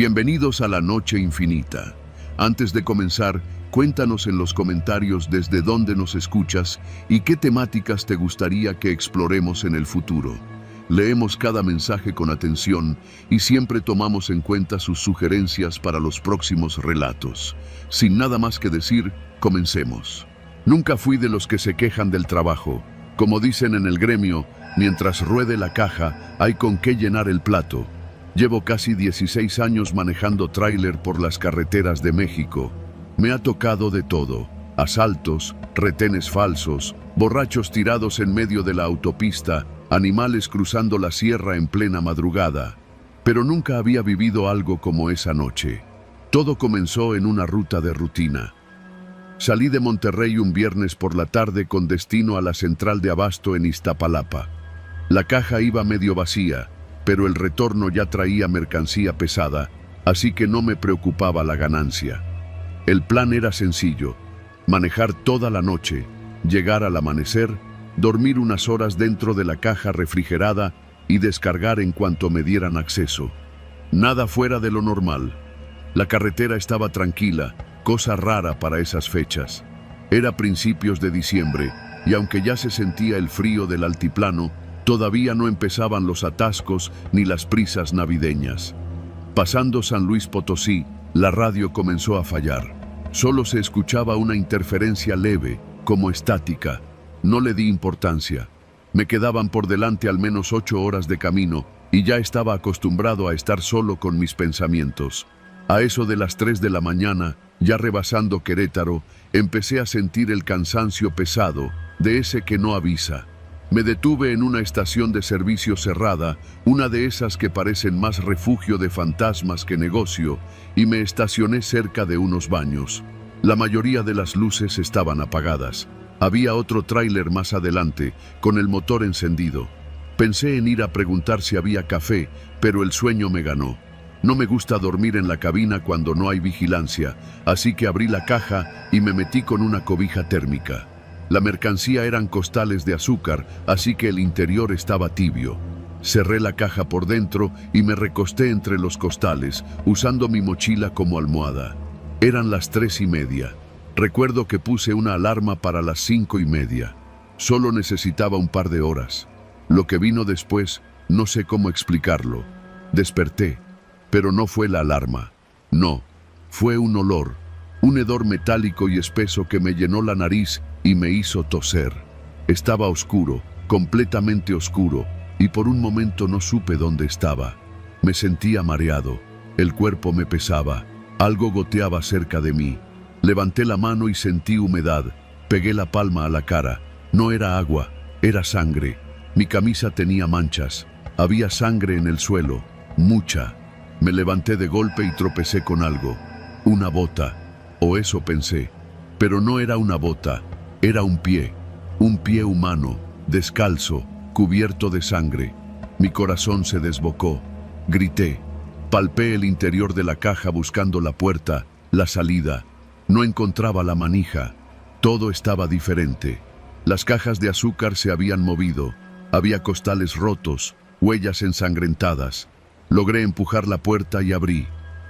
Bienvenidos a la Noche Infinita. Antes de comenzar, cuéntanos en los comentarios desde dónde nos escuchas y qué temáticas te gustaría que exploremos en el futuro. Leemos cada mensaje con atención y siempre tomamos en cuenta sus sugerencias para los próximos relatos. Sin nada más que decir, comencemos. Nunca fui de los que se quejan del trabajo. Como dicen en el gremio, mientras ruede la caja, hay con qué llenar el plato. Llevo casi 16 años manejando tráiler por las carreteras de México. Me ha tocado de todo: asaltos, retenes falsos, borrachos tirados en medio de la autopista, animales cruzando la sierra en plena madrugada. Pero nunca había vivido algo como esa noche. Todo comenzó en una ruta de rutina. Salí de Monterrey un viernes por la tarde con destino a la central de abasto en Iztapalapa. La caja iba medio vacía, pero el retorno ya traía mercancía pesada, así que no me preocupaba la ganancia. El plan era sencillo: manejar toda la noche, llegar al amanecer, dormir unas horas dentro de la caja refrigerada y descargar en cuanto me dieran acceso. Nada fuera de lo normal. La carretera estaba tranquila, cosa rara para esas fechas. Era principios de diciembre, y aunque ya se sentía el frío del altiplano, todavía no empezaban los atascos ni las prisas navideñas. Pasando San Luis Potosí, la radio comenzó a fallar. Solo se escuchaba una interferencia leve, como estática. No le di importancia. Me quedaban por delante al menos 8 horas de camino y ya estaba acostumbrado a estar solo con mis pensamientos. A eso de las 3 de la mañana, ya rebasando Querétaro, empecé a sentir el cansancio pesado, de ese que no avisa. Me detuve en una estación de servicio cerrada, una de esas que parecen más refugio de fantasmas que negocio, y me estacioné cerca de unos baños. La mayoría de las luces estaban apagadas. Había otro tráiler más adelante, con el motor encendido. Pensé en ir a preguntar si había café, pero el sueño me ganó. No me gusta dormir en la cabina cuando no hay vigilancia, así que abrí la caja y me metí con una cobija térmica. La mercancía eran costales de azúcar, así que el interior estaba tibio. Cerré la caja por dentro y me recosté entre los costales, usando mi mochila como almohada. Eran las 3:30. Recuerdo que puse una alarma para las 5:30. Solo necesitaba un par de horas. Lo que vino después, no sé cómo explicarlo. Desperté, pero no fue la alarma. No, fue un olor. Un hedor metálico y espeso que me llenó la nariz y me hizo toser. Estaba oscuro, completamente oscuro, y por un momento no supe dónde estaba. Me sentía mareado, el cuerpo me pesaba, algo goteaba cerca de mí. Levanté la mano y sentí humedad, pegué la palma a la cara. No era agua, era sangre. Mi camisa tenía manchas, había sangre en el suelo, mucha. Me levanté de golpe y tropecé con algo, una bota. O eso pensé, pero no era una bota, era un pie humano, descalzo, cubierto de sangre. Mi corazón se desbocó, grité, palpé el interior de la caja buscando la puerta, la salida. No encontraba la manija, todo estaba diferente. Las cajas de azúcar se habían movido, había costales rotos, huellas ensangrentadas. Logré empujar la puerta y abrí.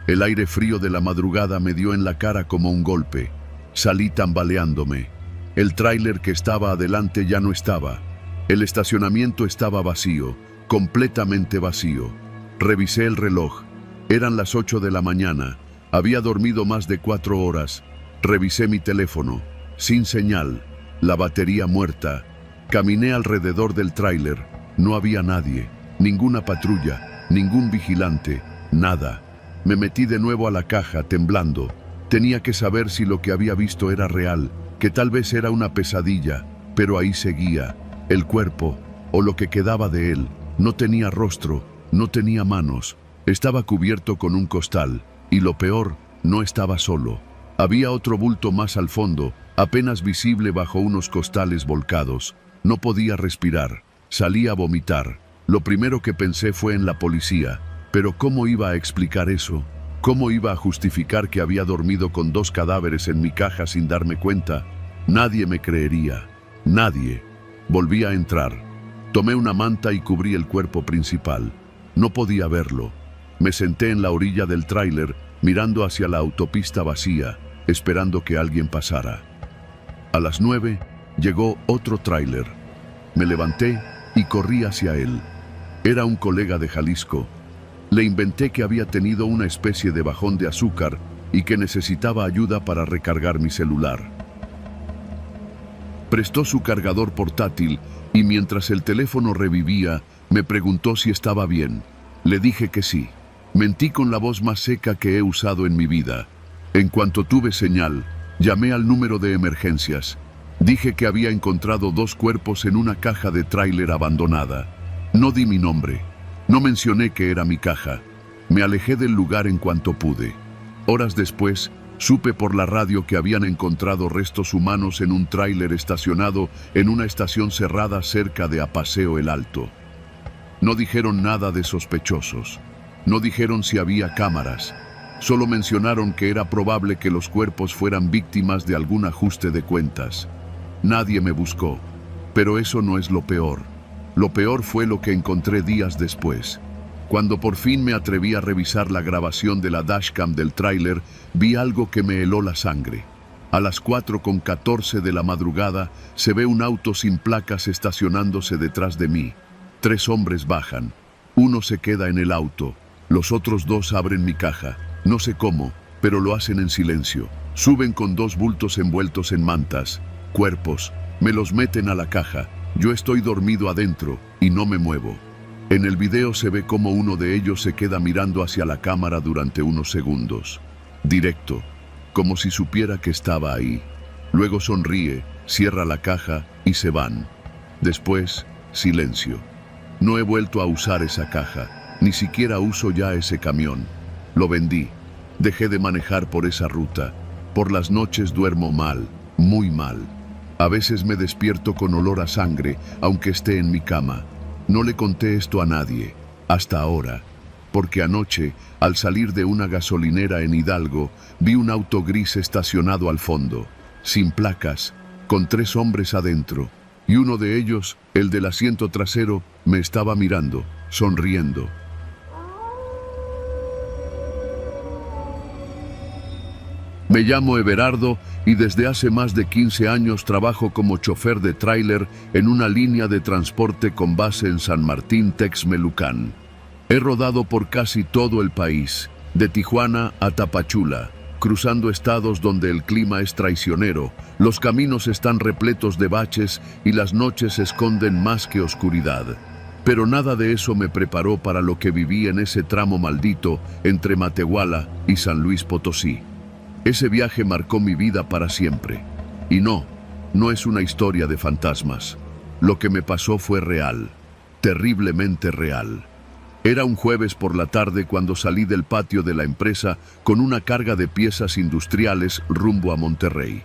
El aire frío de la madrugada me dio en la cara como un golpe. Salí tambaleándome. El tráiler que estaba adelante ya no estaba. El estacionamiento estaba vacío, completamente vacío. Revisé el reloj. Eran las 8 de la mañana. Había dormido más de 4 horas. Revisé mi teléfono. Sin señal. La batería muerta. Caminé alrededor del tráiler. No había nadie. Ninguna patrulla. Ningún vigilante. Nada. Me metí de nuevo a la caja, temblando. Tenía que saber si lo que había visto era real, que tal vez era una pesadilla, pero ahí seguía. El cuerpo, o lo que quedaba de él, no tenía rostro, no tenía manos. Estaba cubierto con un costal, y lo peor, no estaba solo. Había otro bulto más al fondo, apenas visible bajo unos costales volcados. No podía respirar. Salí a vomitar. Lo primero que pensé fue en la policía. Pero ¿cómo iba a explicar eso? ¿Cómo iba a justificar que había dormido con 2 cadáveres en mi caja sin darme cuenta? Nadie me creería. Nadie. Volví a entrar. Tomé una manta y cubrí el cuerpo principal. No podía verlo. Me senté en la orilla del tráiler, mirando hacia la autopista vacía, esperando que alguien pasara. A las 9 llegó otro tráiler. Me levanté y corrí hacia él. Era un colega de Jalisco. Le inventé que había tenido una especie de bajón de azúcar y que necesitaba ayuda para recargar mi celular. Prestó su cargador portátil y mientras el teléfono revivía, me preguntó si estaba bien. Le dije que sí. Mentí con la voz más seca que he usado en mi vida. En cuanto tuve señal, llamé al número de emergencias. Dije que había encontrado 2 cuerpos en una caja de tráiler abandonada. No di mi nombre. No mencioné que era mi caja. Me alejé del lugar en cuanto pude. Horas después, supe por la radio que habían encontrado restos humanos en un tráiler estacionado en una estación cerrada cerca de Apaseo el Alto. No dijeron nada de sospechosos. No dijeron si había cámaras. Solo mencionaron que era probable que los cuerpos fueran víctimas de algún ajuste de cuentas. Nadie me buscó, pero eso no es lo peor. Lo peor fue lo que encontré días después. Cuando por fin me atreví a revisar la grabación de la dashcam del tráiler, vi algo que me heló la sangre. A las 4:14 de la madrugada se ve un auto sin placas estacionándose detrás de mí. 3 hombres bajan. Uno se queda en el auto. Los otros 2 abren mi caja. No sé cómo, pero lo hacen en silencio. Suben con 2 bultos envueltos en mantas. Cuerpos. Me los meten a la caja. Yo estoy dormido adentro y no me muevo. En el video se ve cómo uno de ellos se queda mirando hacia la cámara durante unos segundos. Directo, como si supiera que estaba ahí. Luego sonríe, cierra la caja y se van. Después, silencio. No he vuelto a usar esa caja, ni siquiera uso ya ese camión. Lo vendí. Dejé de manejar por esa ruta. Por las noches duermo mal, muy mal. A veces me despierto con olor a sangre, aunque esté en mi cama. No le conté esto a nadie, hasta ahora, porque anoche, al salir de una gasolinera en Hidalgo, vi un auto gris estacionado al fondo, sin placas, con 3 hombres adentro, y uno de ellos, el del asiento trasero, me estaba mirando, sonriendo. Me llamo Everardo y desde hace más de 15 años trabajo como chofer de tráiler en una línea de transporte con base en San Martín, Texmelucan. He rodado por casi todo el país, de Tijuana a Tapachula, cruzando estados donde el clima es traicionero, los caminos están repletos de baches y las noches esconden más que oscuridad. Pero nada de eso me preparó para lo que viví en ese tramo maldito entre Matehuala y San Luis Potosí. Ese viaje marcó mi vida para siempre. Y no es una historia de fantasmas. Lo que me pasó fue real, terriblemente real. Era un jueves por la tarde cuando salí del patio de la empresa con una carga de piezas industriales rumbo a Monterrey.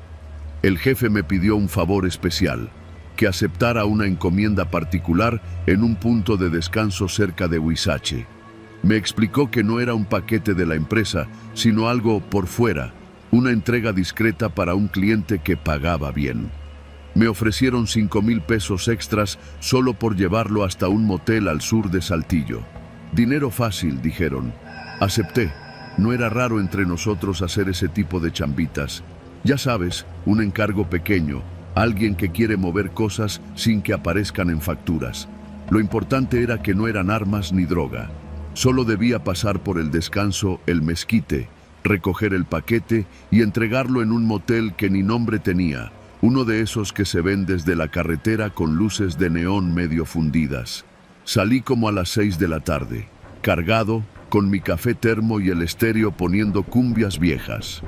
El jefe me pidió un favor especial, que aceptara una encomienda particular en un punto de descanso cerca de Huizache. Me explicó que no era un paquete de la empresa, sino algo por fuera, una entrega discreta para un cliente que pagaba bien. Me ofrecieron 5,000 pesos extras solo por llevarlo hasta un motel al sur de Saltillo. Dinero fácil, dijeron. Acepté. No era raro entre nosotros hacer ese tipo de chambitas. Ya sabes, un encargo pequeño, alguien que quiere mover cosas sin que aparezcan en facturas. Lo importante era que no eran armas ni droga. Solo debía pasar por el descanso El Mezquite, recoger el paquete y entregarlo en un motel que ni nombre tenía, uno de esos que se ven desde la carretera con luces de neón medio fundidas. Salí como a las 6 de la tarde, cargado, con mi café termo y el estéreo poniendo cumbias viejas.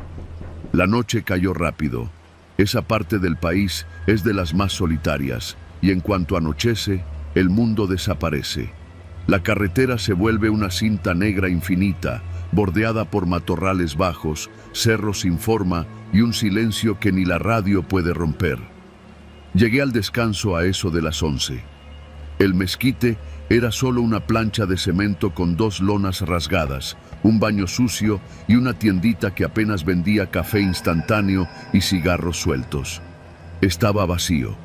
La noche cayó rápido. Esa parte del país es de las más solitarias, y en cuanto anochece, el mundo desaparece. La carretera se vuelve una cinta negra infinita, bordeada por matorrales bajos, cerros sin forma y un silencio que ni la radio puede romper. Llegué al descanso a eso de las 11. El Mezquite era solo una plancha de cemento con 2 lonas rasgadas, un baño sucio y una tiendita que apenas vendía café instantáneo y cigarros sueltos. Estaba vacío.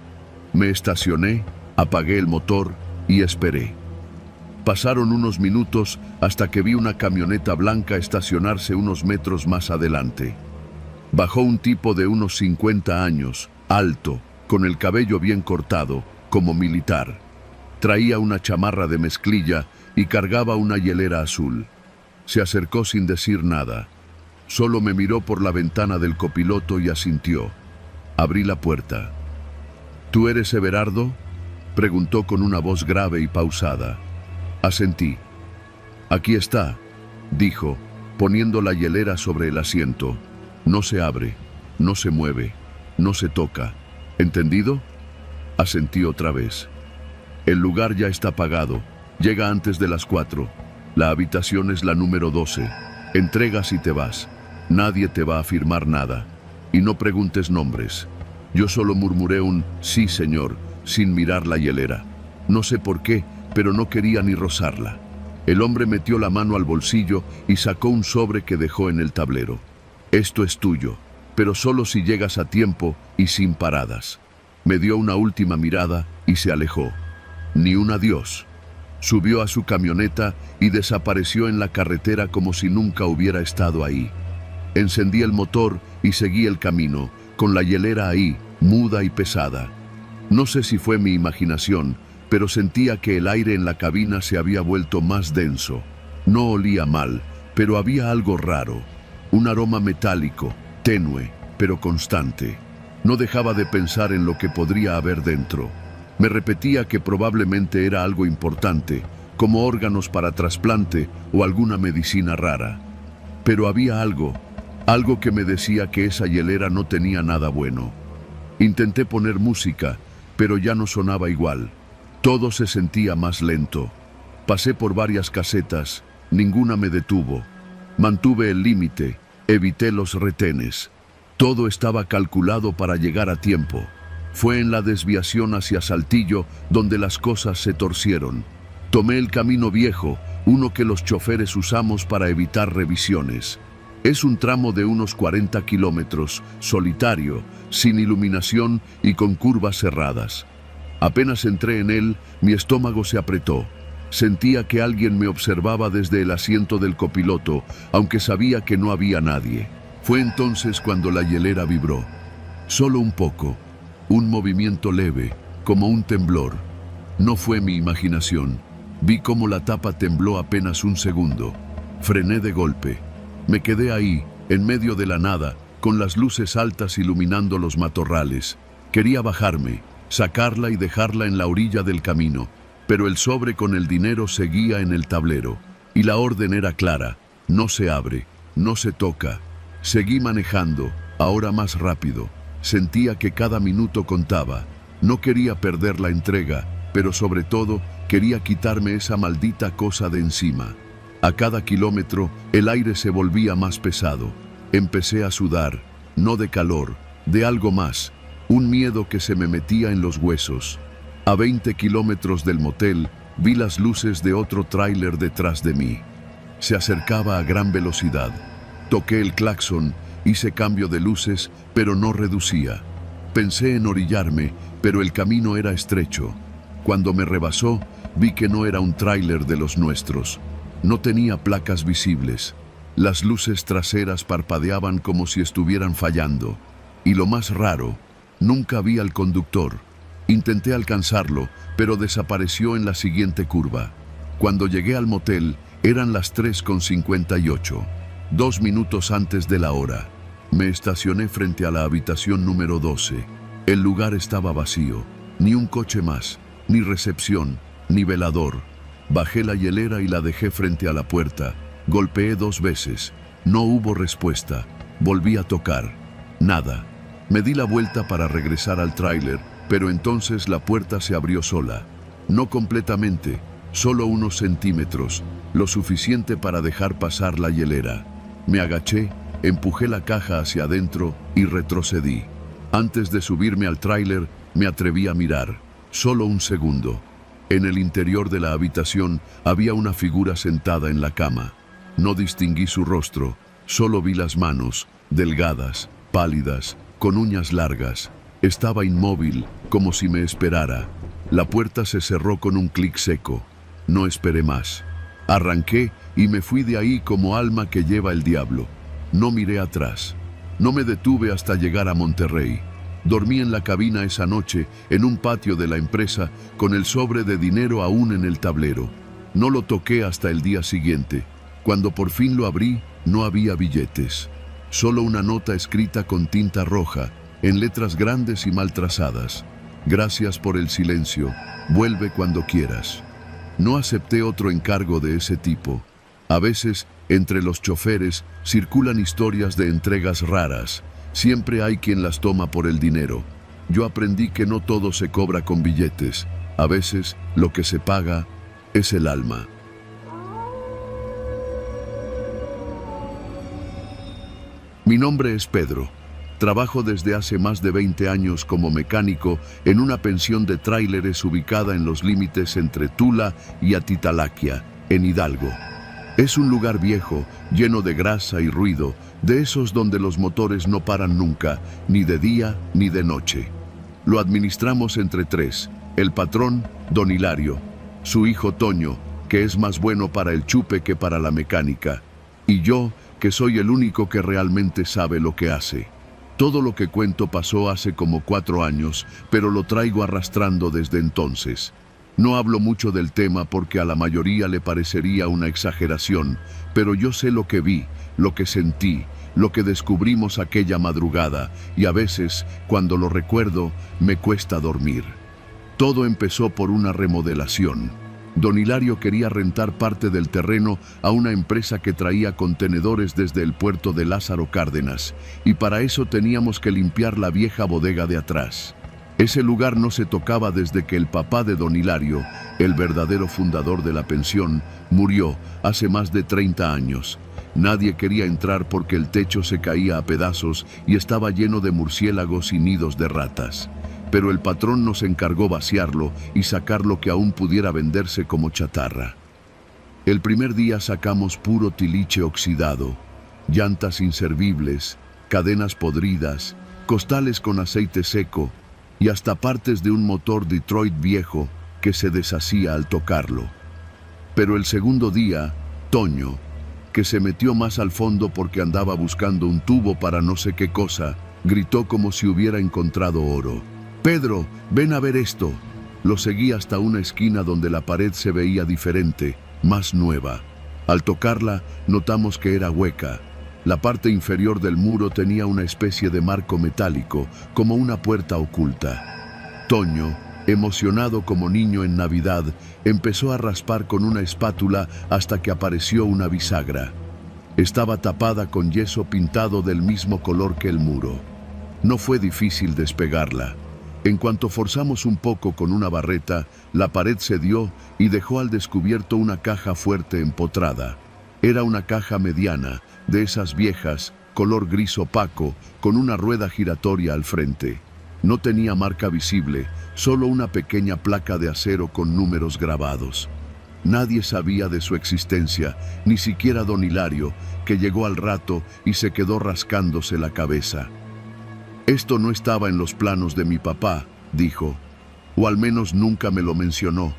Me estacioné, apagué el motor y esperé. Pasaron unos minutos hasta que vi una camioneta blanca estacionarse unos metros más adelante. Bajó un tipo de unos 50 años, alto, con el cabello bien cortado, como militar. Traía una chamarra de mezclilla y cargaba una hielera azul. Se acercó sin decir nada. Solo me miró por la ventana del copiloto y asintió. Abrí la puerta. ¿Tú eres Everardo?, preguntó con una voz grave y pausada. Asentí. Aquí está, dijo, poniendo la hielera sobre el asiento. No se abre, no se mueve, no se toca. ¿Entendido? Asentí otra vez. El lugar ya está pagado. Llega antes de las 4. La habitación es la número 12. Entregas y te vas. Nadie te va a firmar nada. Y no preguntes nombres. Yo solo murmuré un «sí, señor», sin mirar la hielera. No sé por qué, pero no quería ni rozarla. El hombre metió la mano al bolsillo y sacó un sobre que dejó en el tablero. Esto es tuyo, pero solo si llegas a tiempo y sin paradas. Me dio una última mirada y se alejó. Ni un adiós. Subió a su camioneta y desapareció en la carretera como si nunca hubiera estado ahí. Encendí el motor y seguí el camino, con la hielera ahí, muda y pesada. No sé si fue mi imaginación, pero sentía que el aire en la cabina se había vuelto más denso. No olía mal, pero había algo raro. Un aroma metálico, tenue, pero constante. No dejaba de pensar en lo que podría haber dentro. Me repetía que probablemente era algo importante, como órganos para trasplante o alguna medicina rara. Pero había algo que me decía que esa hielera no tenía nada bueno. Intenté poner música, pero ya no sonaba igual. Todo se sentía más lento. Pasé por varias casetas, ninguna me detuvo. Mantuve el límite, evité los retenes. Todo estaba calculado para llegar a tiempo. Fue en la desviación hacia Saltillo donde las cosas se torcieron. Tomé el camino viejo, uno que los choferes usamos para evitar revisiones. Es un tramo de unos 40 kilómetros, solitario, sin iluminación y con curvas cerradas. Apenas entré en él, mi estómago se apretó. Sentía que alguien me observaba desde el asiento del copiloto, aunque sabía que no había nadie. Fue entonces cuando la hielera vibró. Solo un poco, un movimiento leve, como un temblor. No fue mi imaginación. Vi cómo la tapa tembló apenas un segundo. Frené de golpe. Me quedé ahí, en medio de la nada, con las luces altas iluminando los matorrales. Quería bajarme, sacarla y dejarla en la orilla del camino, pero el sobre con el dinero seguía en el tablero, y la orden era clara: no se abre, no se toca. Seguí manejando, ahora más rápido. Sentía que cada minuto contaba. No quería perder la entrega, pero sobre todo quería quitarme esa maldita cosa de encima. A cada kilómetro el aire se volvía más pesado. Empecé a sudar, no de calor, de algo más. Un miedo que se me metía en los huesos. A 20 kilómetros del motel, vi las luces de otro tráiler detrás de mí. Se acercaba a gran velocidad. Toqué el claxon, hice cambio de luces, pero no reducía. Pensé en orillarme, pero el camino era estrecho. Cuando me rebasó, vi que no era un tráiler de los nuestros. No tenía placas visibles. Las luces traseras parpadeaban como si estuvieran fallando. Y lo más raro, nunca vi al conductor. Intenté alcanzarlo, pero desapareció en la siguiente curva. Cuando llegué al motel, eran las 3:58, 2 minutos antes de la hora. Me estacioné frente a la habitación número 12. El lugar estaba vacío. Ni un coche más, ni recepción, ni velador. Bajé la hielera y la dejé frente a la puerta. Golpeé 2 veces. No hubo respuesta. Volví a tocar. Nada. Me di la vuelta para regresar al tráiler, pero entonces la puerta se abrió sola. No completamente, solo unos centímetros, lo suficiente para dejar pasar la hielera. Me agaché, empujé la caja hacia adentro y retrocedí. Antes de subirme al tráiler, me atreví a mirar. Solo un segundo. En el interior de la habitación había una figura sentada en la cama. No distinguí su rostro, solo vi las manos, delgadas, pálidas, con uñas largas. Estaba inmóvil, como si me esperara. La puerta se cerró con un clic seco. No esperé más. Arranqué y me fui de ahí como alma que lleva el diablo. No miré atrás. No me detuve hasta llegar a Monterrey. Dormí en la cabina esa noche, en un patio de la empresa, con el sobre de dinero aún en el tablero. No lo toqué hasta el día siguiente. Cuando por fin lo abrí, no había billetes. Solo una nota escrita con tinta roja, en letras grandes y mal trazadas. Gracias por el silencio. Vuelve cuando quieras. No acepté otro encargo de ese tipo. A veces, entre los choferes, circulan historias de entregas raras. Siempre hay quien las toma por el dinero. Yo aprendí que no todo se cobra con billetes. A veces, lo que se paga es el alma. Mi nombre es Pedro. Trabajo desde hace más de 20 años como mecánico en una pensión de tráileres ubicada en los límites entre Tula y Atitalaquia, en Hidalgo. Es un lugar viejo, lleno de grasa y ruido, de esos donde los motores no paran nunca, ni de día ni de noche. Lo administramos entre tres: el patrón, don Hilario, su hijo Toño, que es más bueno para el chupe que para la mecánica, y yo, que soy el único que realmente sabe lo que hace. Todo lo que cuento pasó hace como 4 años, pero lo traigo arrastrando desde entonces. No hablo mucho del tema porque a la mayoría le parecería una exageración, pero yo sé lo que vi, lo que sentí, lo que descubrimos aquella madrugada, y a veces, cuando lo recuerdo, me cuesta dormir. Todo empezó por una remodelación. Don Hilario quería rentar parte del terreno a una empresa que traía contenedores desde el puerto de Lázaro Cárdenas, y para eso teníamos que limpiar la vieja bodega de atrás. Ese lugar no se tocaba desde que el papá de don Hilario, el verdadero fundador de la pensión, murió hace más de 30 años. Nadie quería entrar porque el techo se caía a pedazos y estaba lleno de murciélagos y nidos de ratas. Pero el patrón nos encargó vaciarlo y sacar lo que aún pudiera venderse como chatarra. El primer día sacamos puro tiliche oxidado, llantas inservibles, cadenas podridas, costales con aceite seco y hasta partes de un motor Detroit viejo que se deshacía al tocarlo. Pero el segundo día, Toño, que se metió más al fondo porque andaba buscando un tubo para no sé qué cosa, gritó como si hubiera encontrado oro: «Pedro, ven a ver esto». Lo seguí hasta una esquina donde la pared se veía diferente, más nueva. Al tocarla, notamos que era hueca. La parte inferior del muro tenía una especie de marco metálico, como una puerta oculta. Toño, emocionado como niño en Navidad, empezó a raspar con una espátula hasta que apareció una bisagra. Estaba tapada con yeso pintado del mismo color que el muro. No fue difícil despegarla. En cuanto forzamos un poco con una barreta, la pared cedió y dejó al descubierto una caja fuerte empotrada. Era una caja mediana, de esas viejas, color gris opaco, con una rueda giratoria al frente. No tenía marca visible, solo una pequeña placa de acero con números grabados. Nadie sabía de su existencia, ni siquiera don Hilario, que llegó al rato y se quedó rascándose la cabeza. «Esto no estaba en los planos de mi papá», dijo, «o al menos nunca me lo mencionó.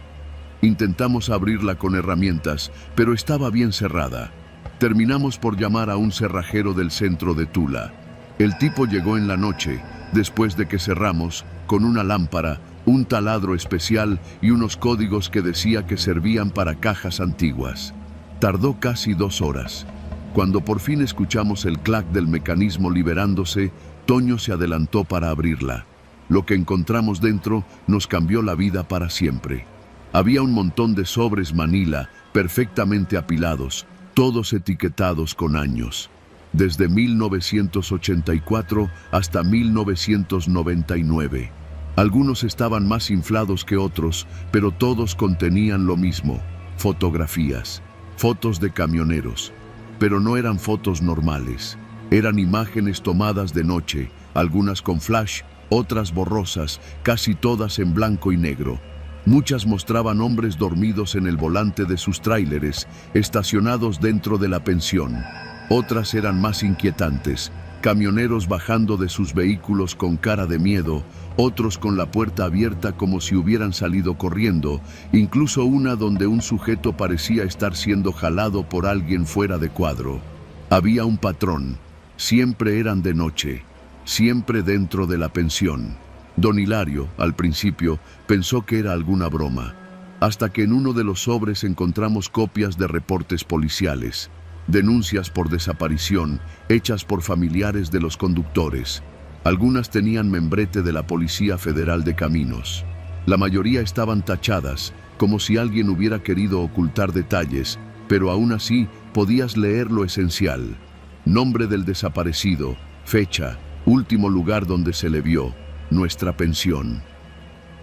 Intentamos abrirla con herramientas, pero estaba bien cerrada. Terminamos por llamar a un cerrajero del centro de Tula. El tipo llegó en la noche, después de que cerramos, con una lámpara, un taladro especial y unos códigos que decía que servían para cajas antiguas. Tardó casi 2 horas. Cuando por fin escuchamos el clac del mecanismo liberándose, Toño se adelantó para abrirla. Lo que encontramos dentro nos cambió la vida para siempre. Había un montón de sobres Manila, perfectamente apilados, todos etiquetados con años. Desde 1984 hasta 1999. Algunos estaban más inflados que otros, pero todos contenían lo mismo: fotografías, fotos de camioneros. Pero no eran fotos normales. Eran imágenes tomadas de noche, algunas con flash, otras borrosas, casi todas en blanco y negro. Muchas mostraban hombres dormidos en el volante de sus tráileres, estacionados dentro de la pensión. Otras eran más inquietantes: camioneros bajando de sus vehículos con cara de miedo, otros con la puerta abierta como si hubieran salido corriendo, incluso una donde un sujeto parecía estar siendo jalado por alguien fuera de cuadro. Había un patrón. Siempre eran de noche, siempre dentro de la pensión. Don Hilario, al principio, pensó que era alguna broma, hasta que en uno de los sobres encontramos copias de reportes policiales, denuncias por desaparición hechas por familiares de los conductores. Algunas tenían membrete de la Policía Federal de Caminos. La mayoría estaban tachadas, como si alguien hubiera querido ocultar detalles, pero aún así podías leer lo esencial: nombre del desaparecido, fecha, último lugar donde se le vio, nuestra pensión.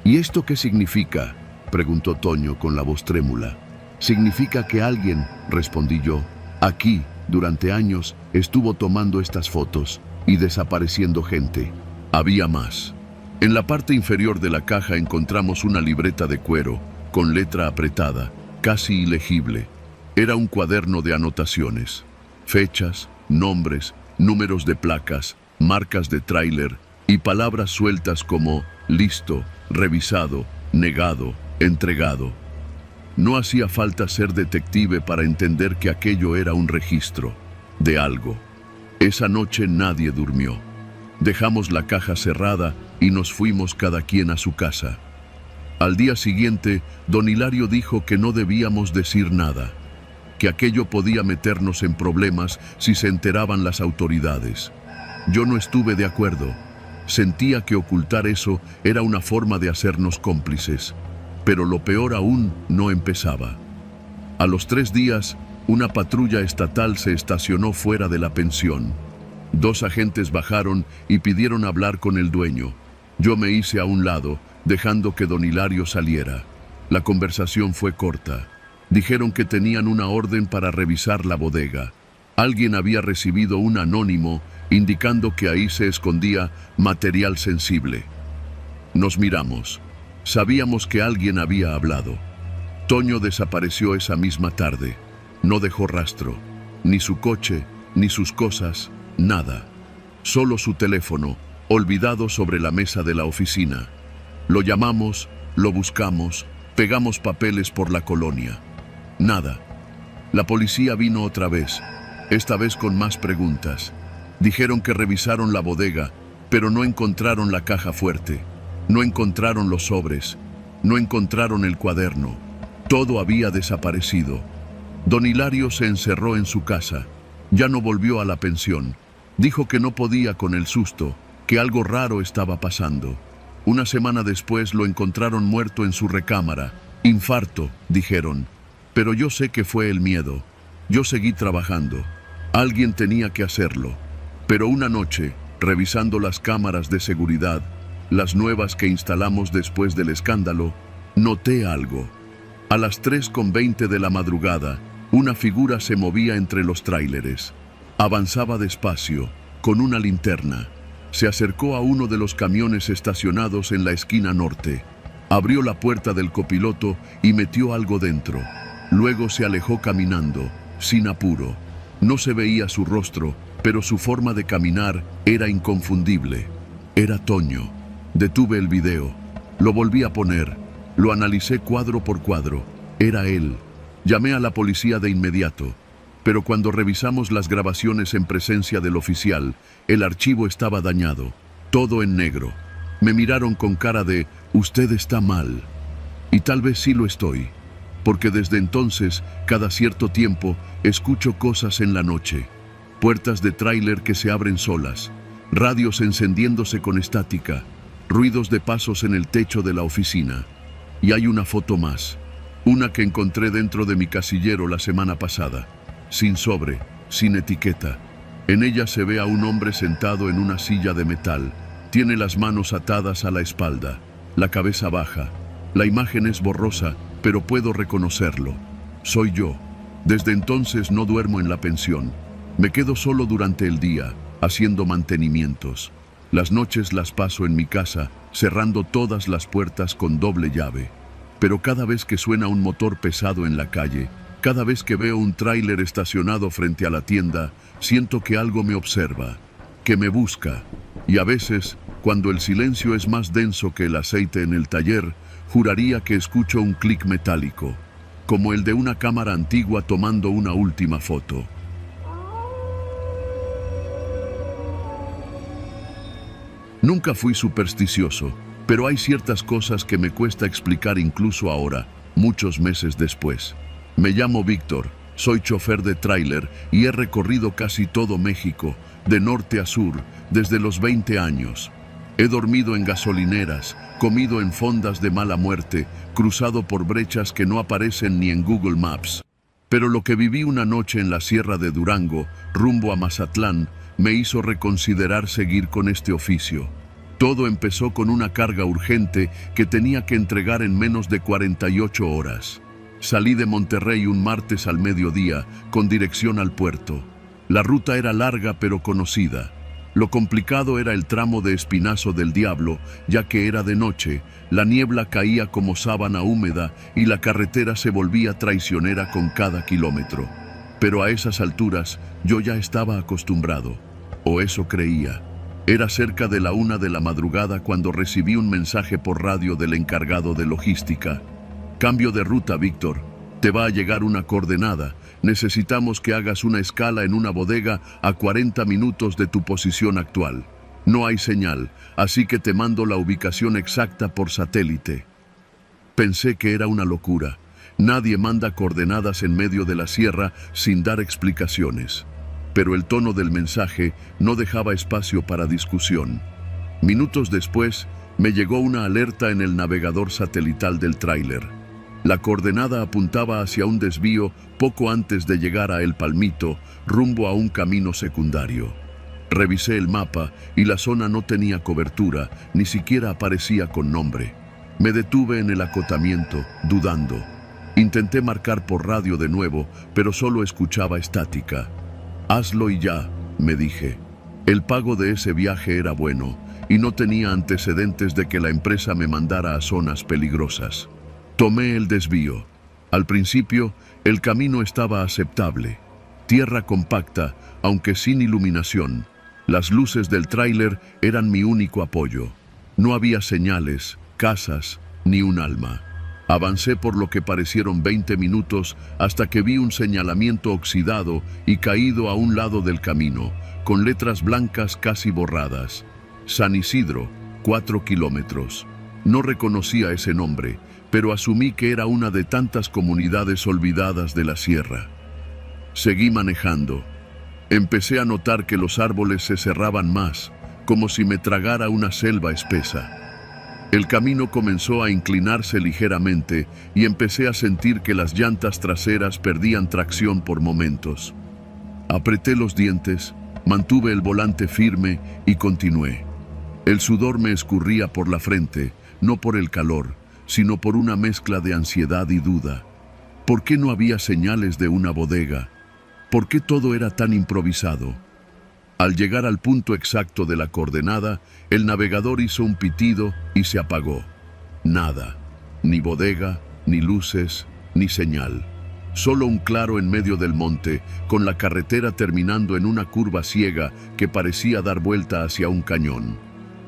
¿Y esto qué significa?, preguntó Toño con la voz trémula. Significa que alguien, respondí yo, aquí, durante años, estuvo tomando estas fotos y desapareciendo gente. Había más. En la parte inferior de la caja encontramos una libreta de cuero, con letra apretada, casi ilegible. Era un cuaderno de anotaciones. Fechas, nombres, números de placas, marcas de tráiler y palabras sueltas como listo, revisado, negado, entregado. No hacía falta ser detective para entender que aquello era un registro de algo. Esa noche nadie durmió. Dejamos la caja cerrada y nos fuimos cada quien a su casa. Al día siguiente, don Hilario dijo que no debíamos decir nada, que aquello podía meternos en problemas si se enteraban las autoridades. Yo no estuve de acuerdo. Sentía que ocultar eso era una forma de hacernos cómplices. Pero lo peor aún no empezaba. A los 3 días, una patrulla estatal se estacionó fuera de la pensión. 2 agentes bajaron y pidieron hablar con el dueño. Yo me hice a un lado, dejando que don Hilario saliera. La conversación fue corta. Dijeron que tenían una orden para revisar la bodega. Alguien había recibido un anónimo indicando que ahí se escondía material sensible. Nos miramos. Sabíamos que alguien había hablado. Toño desapareció esa misma tarde. No dejó rastro. Ni su coche, ni sus cosas, nada. Solo su teléfono, olvidado sobre la mesa de la oficina. Lo llamamos, lo buscamos, pegamos papeles por la colonia. Nada. La policía vino otra vez, esta vez con más preguntas. Dijeron que revisaron la bodega, pero no encontraron la caja fuerte. No encontraron los sobres, no encontraron el cuaderno. Todo había desaparecido. Don Hilario se encerró en su casa. Ya no volvió a la pensión. Dijo que no podía con el susto, que algo raro estaba pasando. Una semana después lo encontraron muerto en su recámara. Infarto, dijeron. Pero yo sé que fue el miedo. Yo seguí trabajando. Alguien tenía que hacerlo. Pero una noche, revisando las cámaras de seguridad, las nuevas que instalamos después del escándalo, noté algo. A las 3:20 de la madrugada, una figura se movía entre los tráileres. Avanzaba despacio, con una linterna. Se acercó a uno de los camiones estacionados en la esquina norte. Abrió la puerta del copiloto y metió algo dentro. Luego se alejó caminando, sin apuro. No se veía su rostro, pero su forma de caminar era inconfundible. Era Toño. Detuve el video. Lo volví a poner. Lo analicé cuadro por cuadro. Era él. Llamé a la policía de inmediato. Pero cuando revisamos las grabaciones en presencia del oficial, el archivo estaba dañado. Todo en negro. Me miraron con cara de, usted está mal. Y tal vez sí lo estoy. Porque desde entonces, cada cierto tiempo, escucho cosas en la noche. Puertas de tráiler que se abren solas. Radios encendiéndose con estática. Ruidos de pasos en el techo de la oficina. Y hay una foto más. Una que encontré dentro de mi casillero la semana pasada. Sin sobre, sin etiqueta. En ella se ve a un hombre sentado en una silla de metal. Tiene las manos atadas a la espalda, la cabeza baja. La imagen es borrosa, pero puedo reconocerlo. Soy yo. Desde entonces no duermo en la pensión. Me quedo solo durante el día, haciendo mantenimientos. Las noches las paso en mi casa, cerrando todas las puertas con doble llave. Pero cada vez que suena un motor pesado en la calle, cada vez que veo un tráiler estacionado frente a la tienda, siento que algo me observa. que me busca. Y a veces, cuando el silencio es más denso que el aceite en el taller, juraría que escucho un clic metálico, como el de una cámara antigua tomando una última foto. Nunca fui supersticioso, pero hay ciertas cosas que me cuesta explicar incluso ahora, muchos meses después. Me llamo Víctor, soy chofer de tráiler y he recorrido casi todo México, de norte a sur, desde los 20 años. He dormido en gasolineras, comido en fondas de mala muerte, cruzado por brechas que no aparecen ni en Google Maps. Pero lo que viví una noche en la Sierra de Durango, rumbo a Mazatlán, me hizo reconsiderar seguir con este oficio. Todo empezó con una carga urgente que tenía que entregar en menos de 48 horas. Salí de Monterrey un martes al mediodía, con dirección al puerto. La ruta era larga pero conocida. Lo complicado era el tramo de Espinazo del Diablo, ya que era de noche, la niebla caía como sábana húmeda y la carretera se volvía traicionera con cada kilómetro. Pero a esas alturas yo ya estaba acostumbrado, o eso creía. Era cerca de la 1 de la madrugada cuando recibí un mensaje por radio del encargado de logística. Cambio de ruta, Víctor. Te va a llegar una coordenada. Necesitamos que hagas una escala en una bodega a 40 minutos de tu posición actual. No hay señal, así que te mando la ubicación exacta por satélite. Pensé que era una locura. Nadie manda coordenadas en medio de la sierra sin dar explicaciones. Pero el tono del mensaje no dejaba espacio para discusión. Minutos después, me llegó una alerta en el navegador satelital del tráiler. La coordenada apuntaba hacia un desvío poco antes de llegar a El Palmito, rumbo a un camino secundario. Revisé el mapa y la zona no tenía cobertura, ni siquiera aparecía con nombre. Me detuve en el acotamiento, dudando. Intenté marcar por radio de nuevo, pero solo escuchaba estática. Hazlo y ya, me dije. El pago de ese viaje era bueno y no tenía antecedentes de que la empresa me mandara a zonas peligrosas. Tomé el desvío. Al principio, el camino estaba aceptable. Tierra compacta, aunque sin iluminación. Las luces del tráiler eran mi único apoyo. No había señales, casas, ni un alma. Avancé por lo que parecieron 20 minutos hasta que vi un señalamiento oxidado y caído a un lado del camino, con letras blancas casi borradas. San Isidro, 4 kilómetros. No reconocía ese nombre, pero asumí que era una de tantas comunidades olvidadas de la sierra. Seguí manejando. Empecé a notar que los árboles se cerraban más, como si me tragara una selva espesa. El camino comenzó a inclinarse ligeramente y empecé a sentir que las llantas traseras perdían tracción por momentos. Apreté los dientes, mantuve el volante firme y continué. El sudor me escurría por la frente, no por el calor, sino por una mezcla de ansiedad y duda. ¿Por qué no había señales de una bodega? ¿Por qué todo era tan improvisado? Al llegar al punto exacto de la coordenada, el navegador hizo un pitido y se apagó. Nada, ni bodega, ni luces, ni señal. Solo un claro en medio del monte, con la carretera terminando en una curva ciega que parecía dar vuelta hacia un cañón.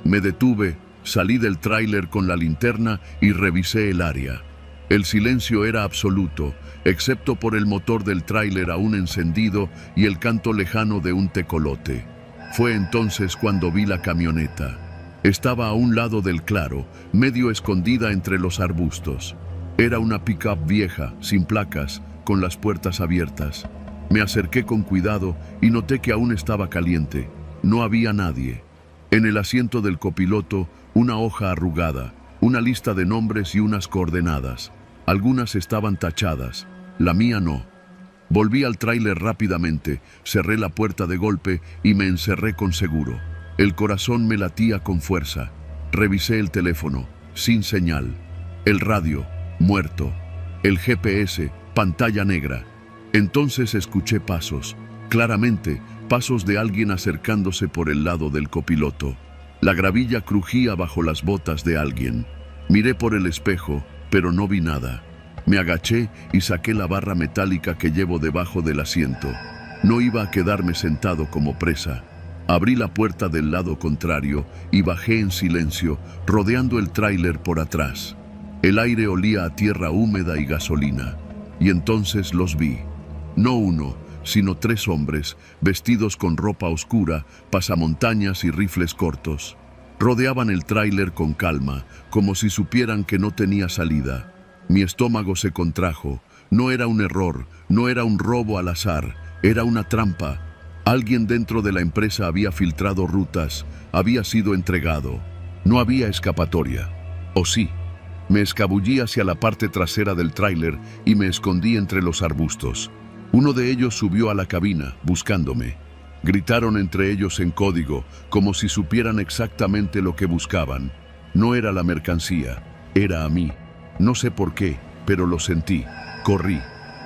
Me detuve, salí del tráiler con la linterna y revisé el área. El silencio era absoluto, excepto por el motor del tráiler aún encendido y el canto lejano de un tecolote. Fue entonces cuando vi la camioneta. Estaba a un lado del claro, medio escondida entre los arbustos. Era una pick-up vieja, sin placas, con las puertas abiertas. Me acerqué con cuidado y noté que aún estaba caliente. No había nadie. En el asiento del copiloto, una hoja arrugada, una lista de nombres y unas coordenadas. Algunas estaban tachadas, la mía no. Volví al tráiler rápidamente, cerré la puerta de golpe y me encerré con seguro. El corazón me latía con fuerza. Revisé el teléfono, sin señal. El radio, muerto. El GPS, pantalla negra. Entonces escuché pasos, claramente, pasos de alguien acercándose por el lado del copiloto. La gravilla crujía bajo las botas de alguien. Miré por el espejo, pero no vi nada. Me agaché y saqué la barra metálica que llevo debajo del asiento. No iba a quedarme sentado como presa. Abrí la puerta del lado contrario y bajé en silencio, rodeando el tráiler por atrás. El aire olía a tierra húmeda y gasolina. Y entonces los vi. No uno, sino 3 hombres, vestidos con ropa oscura, pasamontañas y rifles cortos. Rodeaban el tráiler con calma, como si supieran que no tenía salida. Mi estómago se contrajo. No era un error, no era un robo al azar, era una trampa. Alguien dentro de la empresa había filtrado rutas, había sido entregado. No había escapatoria. ¿O sí? Me escabullí hacia la parte trasera del tráiler y me escondí entre los arbustos. Uno de ellos subió a la cabina, buscándome. Gritaron entre ellos en código, como si supieran exactamente lo que buscaban. No era la mercancía, era a mí. No sé por qué, pero lo sentí. Corrí.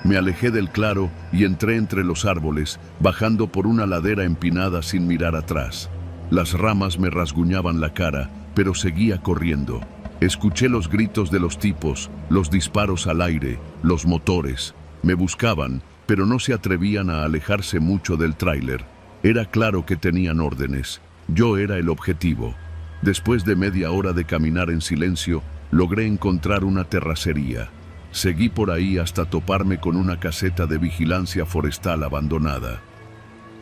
Me alejé del claro y entré entre los árboles, bajando por una ladera empinada sin mirar atrás. Las ramas me rasguñaban la cara, pero seguía corriendo. Escuché los gritos de los tipos, los disparos al aire, los motores. Me buscaban, pero no se atrevían a alejarse mucho del tráiler. Era claro que tenían órdenes. Yo era el objetivo. Después de media hora de caminar en silencio, logré encontrar una terracería. Seguí por ahí hasta toparme con una caseta de vigilancia forestal abandonada.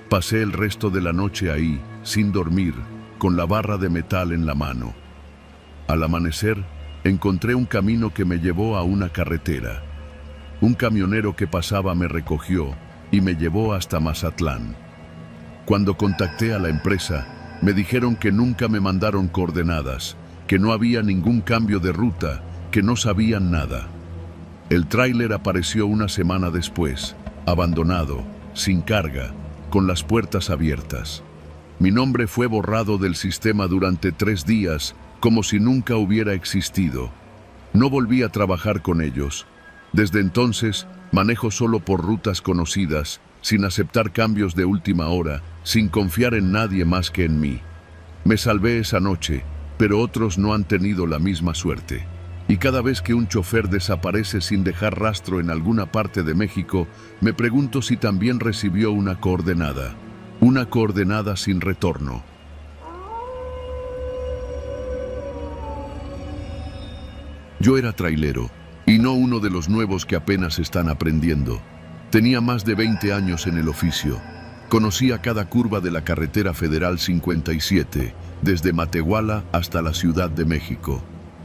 Pasé el resto de la noche ahí, sin dormir, con la barra de metal en la mano. Al amanecer, encontré un camino que me llevó a una carretera. Un camionero que pasaba me recogió y me llevó hasta Mazatlán. Cuando contacté a la empresa, me dijeron que nunca me mandaron coordenadas, que no había ningún cambio de ruta, que no sabían nada. El tráiler apareció una semana después, abandonado, sin carga, con las puertas abiertas. Mi nombre fue borrado del sistema durante 3 días, como si nunca hubiera existido. No volví a trabajar con ellos. Desde entonces, manejo solo por rutas conocidas, sin aceptar cambios de última hora, sin confiar en nadie más que en mí. Me salvé esa noche, pero otros no han tenido la misma suerte. Y cada vez que un chofer desaparece sin dejar rastro en alguna parte de México, me pregunto si también recibió una coordenada sin retorno. Yo era trailero, y no uno de los nuevos que apenas están aprendiendo. Tenía más de 20 años en el oficio. Conocía cada curva de la carretera federal 57, desde Matehuala hasta la Ciudad de México.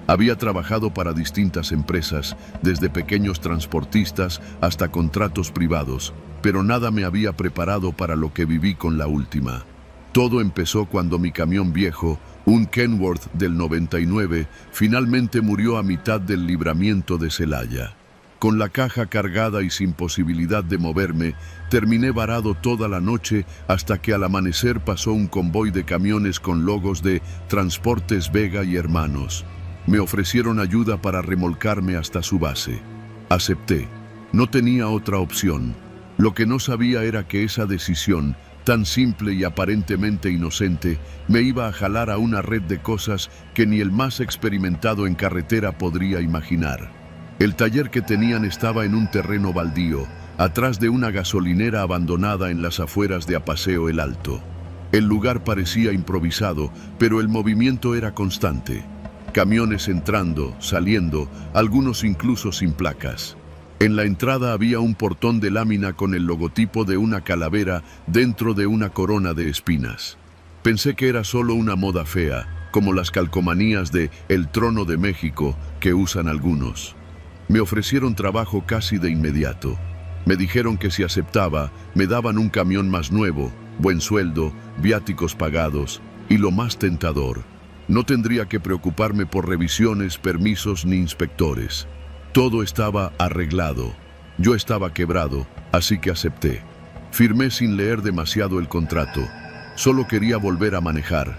Había trabajado para distintas empresas, desde pequeños transportistas hasta contratos privados, pero nada me había preparado para lo que viví con la última. Todo empezó cuando mi camión viejo, un Kenworth del 99, finalmente murió a mitad del libramiento de Celaya. Con la caja cargada y sin posibilidad de moverme, terminé varado toda la noche hasta que al amanecer pasó un convoy de camiones con logos de Transportes Vega y Hermanos. Me ofrecieron ayuda para remolcarme hasta su base. Acepté. No tenía otra opción. Lo que no sabía era que esa decisión, tan simple y aparentemente inocente, me iba a jalar a una red de cosas que ni el más experimentado en carretera podría imaginar. El taller que tenían estaba en un terreno baldío, atrás de una gasolinera abandonada en las afueras de Apaseo el Alto. El lugar parecía improvisado, pero el movimiento era constante. Camiones entrando, saliendo, algunos incluso sin placas. En la entrada había un portón de lámina con el logotipo de una calavera dentro de una corona de espinas. Pensé que era solo una moda fea, como las calcomanías de El Trono de México que usan algunos. Me ofrecieron trabajo casi de inmediato. Me dijeron que si aceptaba, me daban un camión más nuevo, buen sueldo, viáticos pagados y lo más tentador. No tendría que preocuparme por revisiones, permisos ni inspectores. Todo estaba arreglado. Yo estaba quebrado, así que acepté. Firmé sin leer demasiado el contrato. Solo quería volver a manejar.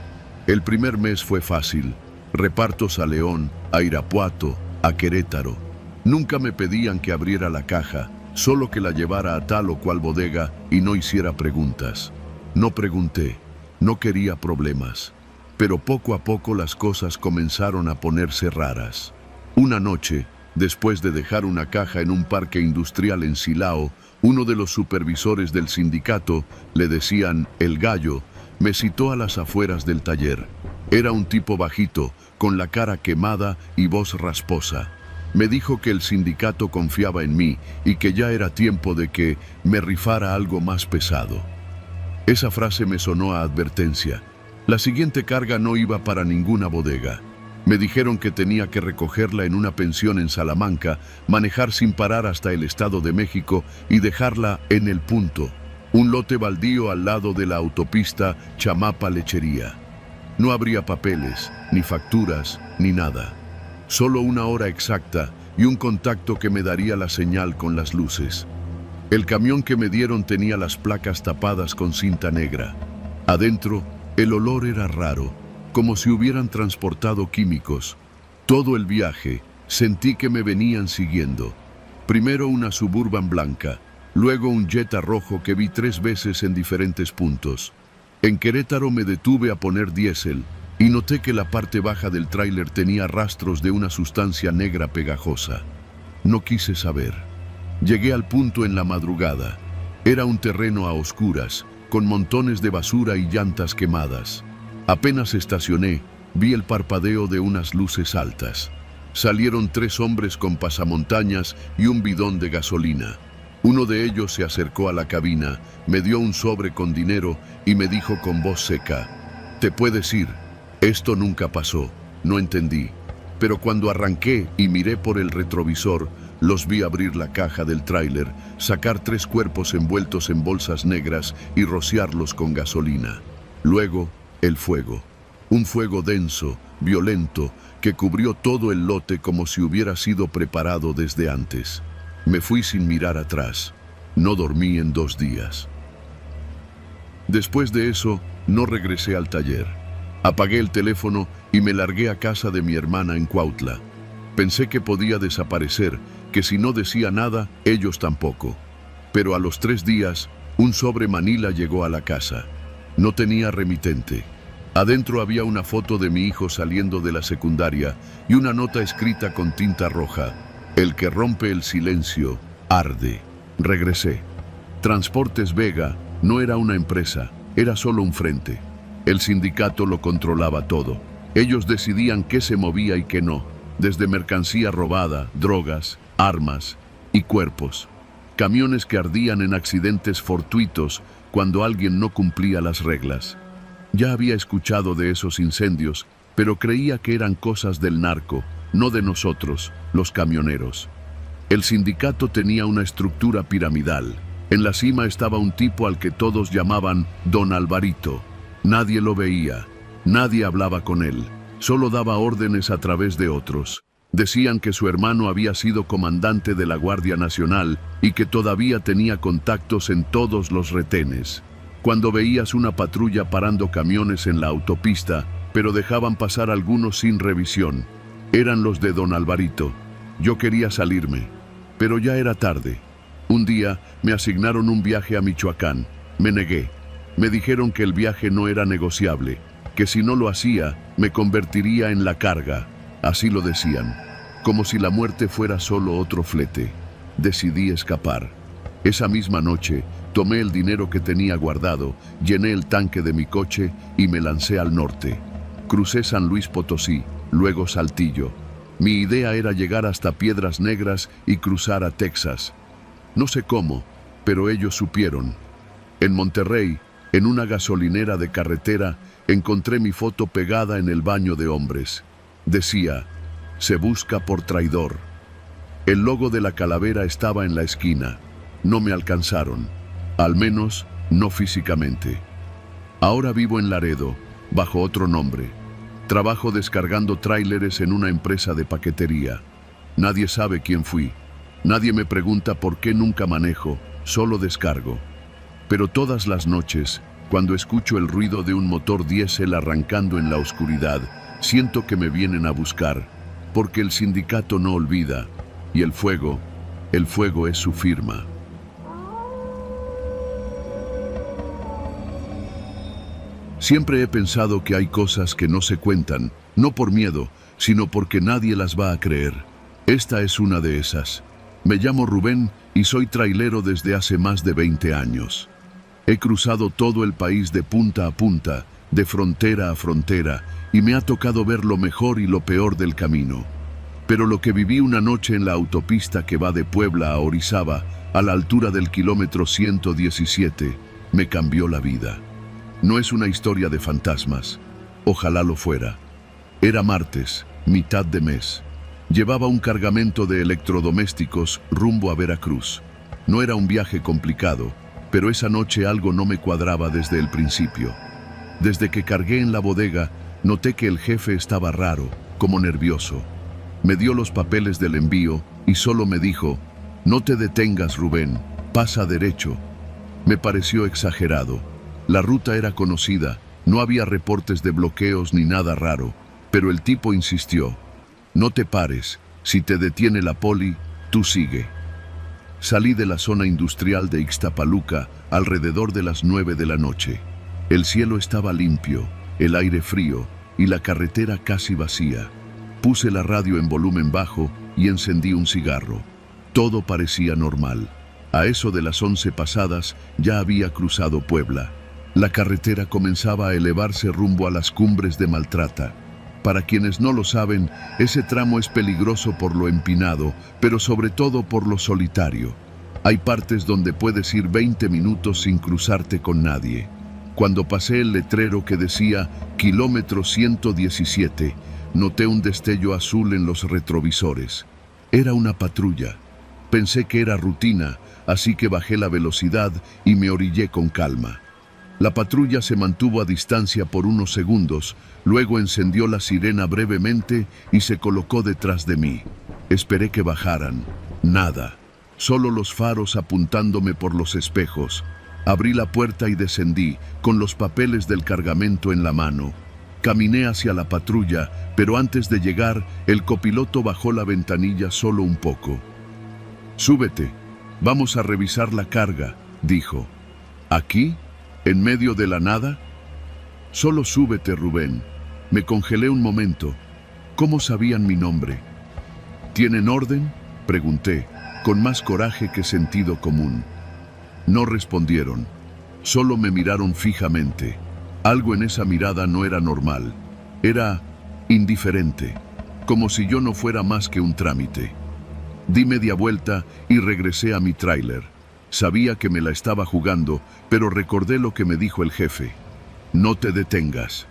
El primer mes fue fácil. Repartos a León, a Irapuato, a Querétaro. Nunca me pedían que abriera la caja, solo que la llevara a tal o cual bodega y no hiciera preguntas. No pregunté. No quería problemas. Pero poco a poco las cosas comenzaron a ponerse raras. Una noche, después de dejar una caja en un parque industrial en Silao, uno de los supervisores del sindicato, le decían El Gallo, Me citó a las afueras del taller. Era un tipo bajito, con la cara quemada y voz rasposa. Me dijo que el sindicato confiaba en mí y que ya era tiempo de que me rifara algo más pesado. Esa frase me sonó a advertencia. La siguiente carga no iba para ninguna bodega. Me dijeron que tenía que recogerla en una pensión en Salamanca, manejar sin parar hasta el Estado de México y dejarla en El Punto, un lote baldío al lado de la autopista Chamapa-Lechería. No habría papeles, ni facturas, ni nada. Solo una hora exacta y un contacto que me daría la señal con las luces. El camión que me dieron tenía las placas tapadas con cinta negra. Adentro, el olor era raro, como si hubieran transportado químicos. Todo el viaje sentí que me venían siguiendo. Primero una Suburban blanca, luego un Jetta rojo que vi 3 veces en diferentes puntos. En Querétaro me detuve a poner diésel y noté que la parte baja del tráiler tenía rastros de una sustancia negra pegajosa. No quise saber. Llegué al punto en la madrugada. Era un terreno a oscuras, con montones de basura y llantas quemadas. Apenas estacioné, vi el parpadeo de unas luces altas. Salieron 3 hombres con pasamontañas y un bidón de gasolina. Uno de ellos se acercó a la cabina, me dio un sobre con dinero y me dijo con voz seca: «Te puedes ir». Esto nunca pasó, no entendí. Pero cuando arranqué y miré por el retrovisor, los vi abrir la caja del tráiler, sacar 3 cuerpos envueltos en bolsas negras y rociarlos con gasolina. Luego, el fuego. Un fuego denso, violento, que cubrió todo el lote como si hubiera sido preparado desde antes. Me fui sin mirar atrás. No dormí en 2 días. Después de eso, no regresé al taller. Apagué el teléfono y me largué a casa de mi hermana en Cuautla. Pensé que podía desaparecer, que si no decía nada, ellos tampoco. Pero a los 3 días, un sobre Manila llegó a la casa. No tenía remitente. Adentro había una foto de mi hijo saliendo de la secundaria y una nota escrita con tinta roja: «El que rompe el silencio, arde». Regresé. Transportes Vega no era una empresa, era solo un frente. El sindicato lo controlaba todo. Ellos decidían qué se movía y qué no, desde mercancía robada, drogas, armas y cuerpos. Camiones que ardían en accidentes fortuitos cuando alguien no cumplía las reglas. Ya había escuchado de esos incendios, pero creía que eran cosas del narco, no de nosotros, los camioneros. El sindicato tenía una estructura piramidal. En la cima estaba un tipo al que todos llamaban Don Alvarito. Nadie lo veía, nadie hablaba con él, solo daba órdenes a través de otros. Decían que su hermano había sido comandante de la Guardia Nacional y que todavía tenía contactos en todos los retenes. Cuando veías una patrulla parando camiones en la autopista, pero dejaban pasar algunos sin revisión, eran los de Don Alvarito. Yo quería salirme, pero ya era tarde. Un día me asignaron un viaje a Michoacán. Me negué. Me dijeron que el viaje no era negociable, que si no lo hacía, me convertiría en la carga. Así lo decían, como si la muerte fuera solo otro flete. Decidí escapar. Esa misma noche, tomé el dinero que tenía guardado, llené el tanque de mi coche y me lancé al norte. Crucé San Luis Potosí, luego Saltillo. Mi idea era llegar hasta Piedras Negras y cruzar a Texas. No sé cómo, pero ellos supieron. En Monterrey, en una gasolinera de carretera, encontré mi foto pegada en el baño de hombres. Decía: «Se busca por traidor». El logo de la calavera estaba en la esquina. No me alcanzaron, al menos no físicamente. Ahora vivo en Laredo, bajo otro nombre. Trabajo descargando tráileres en una empresa de paquetería. Nadie sabe quién fui. Nadie me pregunta por qué nunca manejo, solo descargo. Pero todas las noches, cuando escucho el ruido de un motor diésel arrancando en la oscuridad, siento que me vienen a buscar, porque el sindicato no olvida, y el fuego es su firma. Siempre he pensado que hay cosas que no se cuentan, no por miedo, sino porque nadie las va a creer. Esta es una de esas. Me llamo Rubén y soy trailero desde hace más de 20 años. He cruzado todo el país de punta a punta, de frontera a frontera, y me ha tocado ver lo mejor y lo peor del camino. Pero lo que viví una noche en la autopista que va de Puebla a Orizaba, a la altura del kilómetro 117, me cambió la vida. No es una historia de fantasmas. Ojalá lo fuera. Era martes, mitad de mes. Llevaba un cargamento de electrodomésticos rumbo a Veracruz. No era un viaje complicado, pero esa noche algo no me cuadraba desde el principio. Desde que cargué en la bodega, noté que el jefe estaba raro, como nervioso. Me dio los papeles del envío y solo me dijo: «No te detengas, Rubén, pasa derecho». Me pareció exagerado. La ruta era conocida, no había reportes de bloqueos ni nada raro, pero el tipo insistió: «No te pares, si te detiene la poli, tú sigue». Salí de la zona industrial de Ixtapaluca alrededor de las 9 de la noche. El cielo estaba limpio, el aire frío y la carretera casi vacía. Puse la radio en volumen bajo y encendí un cigarro. Todo parecía normal. A eso de las 11 pasadas ya había cruzado Puebla. La carretera comenzaba a elevarse rumbo a las cumbres de Maltrata. Para quienes no lo saben, ese tramo es peligroso por lo empinado, pero sobre todo por lo solitario. Hay partes donde puedes ir 20 minutos sin cruzarte con nadie. Cuando pasé el letrero que decía kilómetro 117, noté un destello azul en los retrovisores. Era una patrulla. Pensé que era rutina, así que bajé la velocidad y me orillé con calma. La patrulla se mantuvo a distancia por unos segundos, luego encendió la sirena brevemente y se colocó detrás de mí. Esperé que bajaran. Nada. Solo los faros apuntándome por los espejos. Abrí la puerta y descendí, con los papeles del cargamento en la mano. Caminé hacia la patrulla, pero antes de llegar, el copiloto bajó la ventanilla solo un poco. «Súbete, vamos a revisar la carga», dijo. «¿Aquí? ¿En medio de la nada?» «Solo súbete, Rubén». Me congelé un momento. ¿Cómo sabían mi nombre? «¿Tienen orden?», pregunté, con más coraje que sentido común. No respondieron. Solo me miraron fijamente. Algo en esa mirada no era normal. Era indiferente, como si yo no fuera más que un trámite. Di media vuelta y regresé a mi tráiler. Sabía que me la estaba jugando, pero recordé lo que me dijo el jefe. «No te detengas».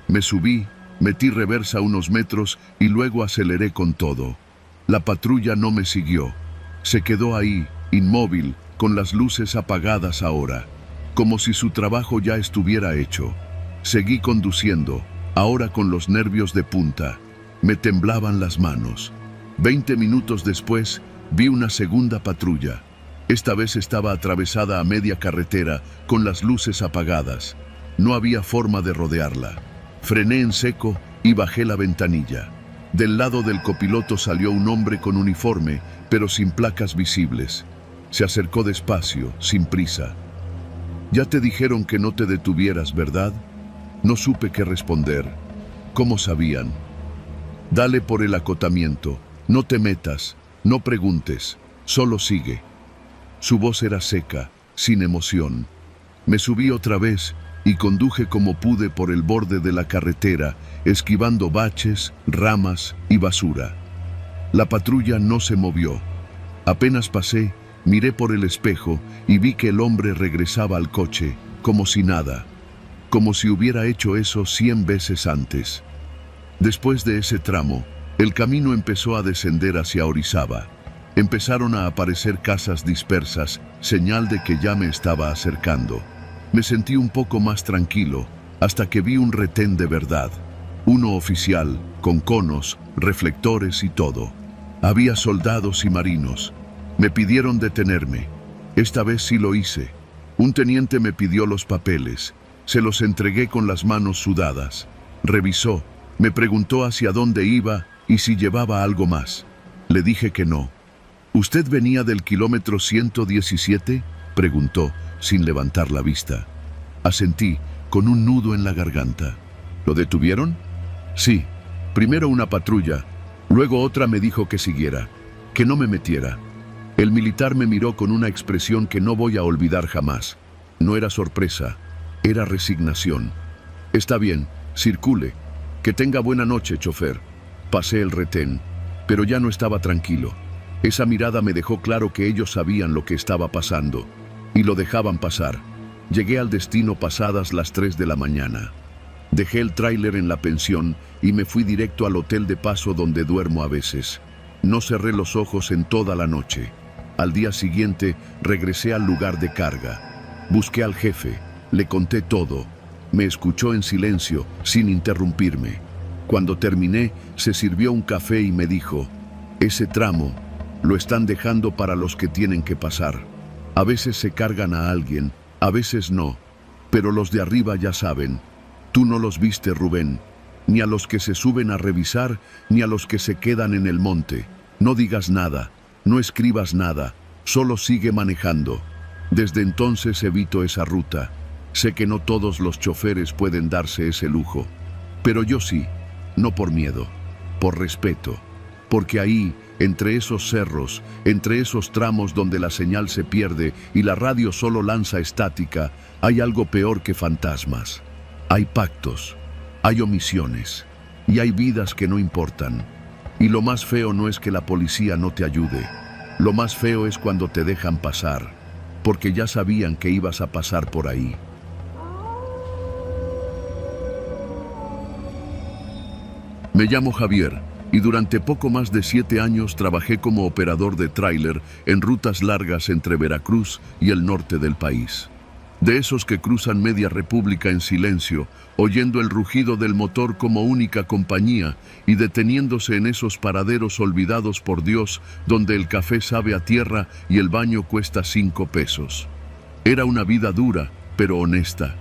Me subí, metí reversa unos metros y luego aceleré con todo. La patrulla no me siguió. Se quedó ahí, inmóvil, con las luces apagadas ahora, como si su trabajo ya estuviera hecho. Seguí conduciendo, ahora con los nervios de punta. Me temblaban las manos. 20 minutos después, vi una segunda patrulla. Esta vez estaba atravesada a media carretera, con las luces apagadas. No había forma de rodearla. Frené en seco y bajé la ventanilla. Del lado del copiloto salió un hombre con uniforme, pero sin placas visibles. Se acercó despacio, sin prisa. «Ya te dijeron que no te detuvieras, ¿verdad?». No supe qué responder. ¿Cómo sabían? «Dale por el acotamiento. No te metas, no preguntes, solo sigue». Su voz era seca, sin emoción. Me subí otra vez y conduje como pude por el borde de la carretera, esquivando baches, ramas y basura. La patrulla no se movió. Apenas pasé, miré por el espejo y vi que el hombre regresaba al coche, como si nada, como si hubiera hecho eso 100 veces antes. Después de ese tramo, el camino empezó a descender hacia Orizaba. Empezaron a aparecer casas dispersas, señal de que ya me estaba acercando. Me sentí un poco más tranquilo, hasta que vi un retén de verdad. Uno oficial, con conos, reflectores y todo. Había soldados y marinos. Me pidieron detenerme. Esta vez sí lo hice. Un teniente me pidió los papeles. Se los entregué con las manos sudadas. Revisó, me preguntó hacia dónde iba y si llevaba algo más. Le dije que no. «¿Usted venía del kilómetro 117?» preguntó, sin levantar la vista. Asentí, con un nudo en la garganta. «¿Lo detuvieron?» «Sí. Primero una patrulla, luego otra me dijo que siguiera, que no me metiera». El militar me miró con una expresión que no voy a olvidar jamás. No era sorpresa, era resignación. Está bien, circule. Que tenga buena noche, chofer. Pasé el retén, pero ya no estaba tranquilo. Esa mirada me dejó claro que ellos sabían lo que estaba pasando, y lo dejaban pasar. Llegué al destino pasadas las 3 de la mañana. Dejé el tráiler en la pensión y me fui directo al hotel de paso donde duermo a veces. No cerré los ojos en toda la noche. Al día siguiente regresé al lugar de carga. Busqué al jefe, le conté todo. Me escuchó en silencio, sin interrumpirme. Cuando terminé, se sirvió un café y me dijo: ese tramo lo están dejando para los que tienen que pasar. A veces se cargan a alguien, a veces no, pero los de arriba ya saben. Tú no los viste, Rubén, ni a los que se suben a revisar, ni a los que se quedan en el monte. No digas nada, no escribas nada, solo sigue manejando. Desde entonces evito esa ruta. Sé que no todos los choferes pueden darse ese lujo, pero yo sí, no por miedo, por respeto, porque ahí, entre esos cerros, entre esos tramos donde la señal se pierde y la radio solo lanza estática, hay algo peor que fantasmas. Hay pactos, hay omisiones, y hay vidas que no importan. Y lo más feo no es que la policía no te ayude. Lo más feo es cuando te dejan pasar, porque ya sabían que ibas a pasar por ahí. Me llamo Javier y durante poco más de 7 años trabajé como operador de tráiler en rutas largas entre Veracruz y el norte del país. De esos que cruzan media república en silencio, oyendo el rugido del motor como única compañía y deteniéndose en esos paraderos olvidados por Dios donde el café sabe a tierra y el baño cuesta 5 pesos. Era una vida dura, pero honesta.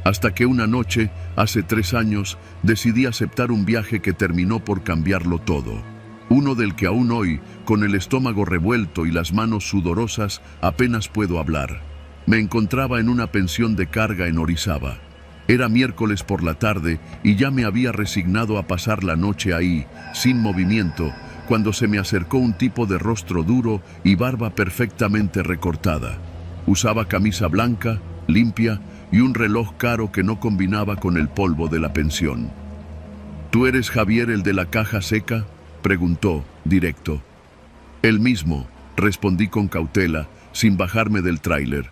Hasta que una noche, hace 3 años, decidí aceptar un viaje que terminó por cambiarlo todo. Uno del que aún hoy, con el estómago revuelto y las manos sudorosas, apenas puedo hablar. Me encontraba en una pensión de carga en Orizaba. Era miércoles por la tarde y ya me había resignado a pasar la noche ahí, sin movimiento, cuando se me acercó un tipo de rostro duro y barba perfectamente recortada. Usaba camisa blanca, limpia, y un reloj caro que no combinaba con el polvo de la pensión. ¿Tú eres Javier, el de la caja seca?, preguntó, directo. El mismo, respondí con cautela, sin bajarme del tráiler.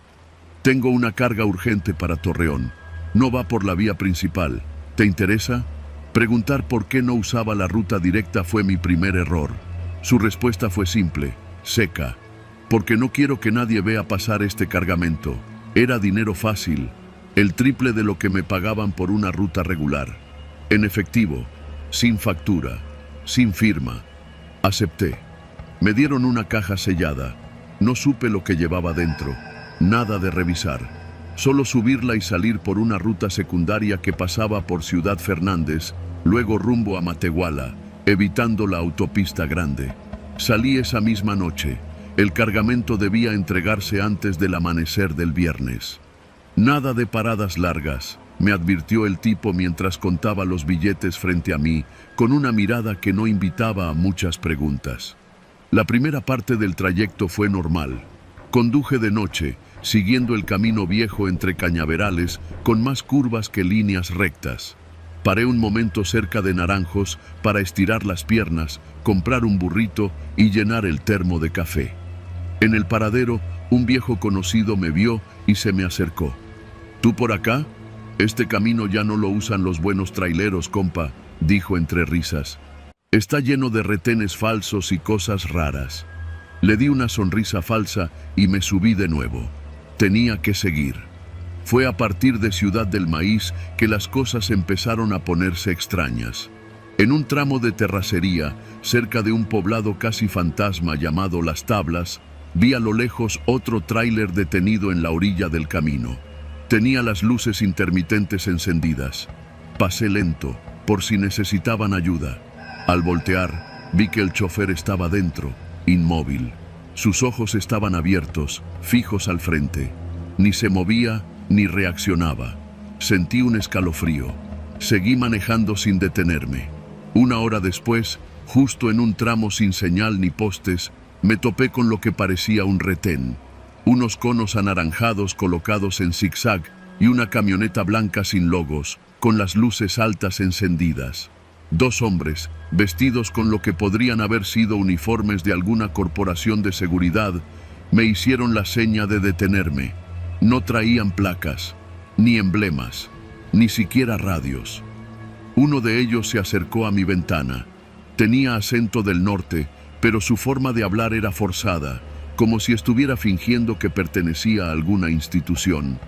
Tengo una carga urgente para Torreón. No va por la vía principal. ¿Te interesa? Preguntar por qué no usaba la ruta directa fue mi primer error. Su respuesta fue simple, seca. Porque no quiero que nadie vea pasar este cargamento. Era dinero fácil, el triple de lo que me pagaban por una ruta regular. En efectivo, sin factura, sin firma. Acepté. Me dieron una caja sellada. No supe lo que llevaba dentro. Nada de revisar. Solo subirla y salir por una ruta secundaria que pasaba por Ciudad Fernández, luego rumbo a Matehuala, evitando la autopista grande. Salí esa misma noche. El cargamento debía entregarse antes del amanecer del viernes. Nada de paradas largas, me advirtió el tipo mientras contaba los billetes frente a mí, con una mirada que no invitaba a muchas preguntas. La primera parte del trayecto fue normal. Conduje de noche, siguiendo el camino viejo entre cañaverales, con más curvas que líneas rectas. Paré un momento cerca de Naranjos para estirar las piernas, comprar un burrito y llenar el termo de café. En el paradero, un viejo conocido me vio y se me acercó. ¿Tú por acá? Este camino ya no lo usan los buenos traileros, compa, dijo entre risas. Está lleno de retenes falsos y cosas raras. Le di una sonrisa falsa y me subí de nuevo. Tenía que seguir. Fue a partir de Ciudad del Maíz que las cosas empezaron a ponerse extrañas. En un tramo de terracería, cerca de un poblado casi fantasma llamado Las Tablas, vi a lo lejos otro tráiler detenido en la orilla del camino. Tenía las luces intermitentes encendidas. Pasé lento, por si necesitaban ayuda. Al voltear, vi que el chofer estaba dentro, inmóvil. Sus ojos estaban abiertos, fijos al frente. Ni se movía, ni reaccionaba. Sentí un escalofrío. Seguí manejando sin detenerme. 1 hora después, justo en un tramo sin señal ni postes, me topé con lo que parecía un retén. unos conos anaranjados colocados en zigzag y una camioneta blanca sin logos, con las luces altas encendidas. Dos hombres, vestidos con lo que podrían haber sido uniformes de alguna corporación de seguridad, me hicieron la seña de detenerme. No traían placas, ni emblemas, ni siquiera radios. Uno de ellos se acercó a mi ventana. Tenía acento del norte, pero su forma de hablar era forzada, como si estuviera fingiendo que pertenecía a alguna institución.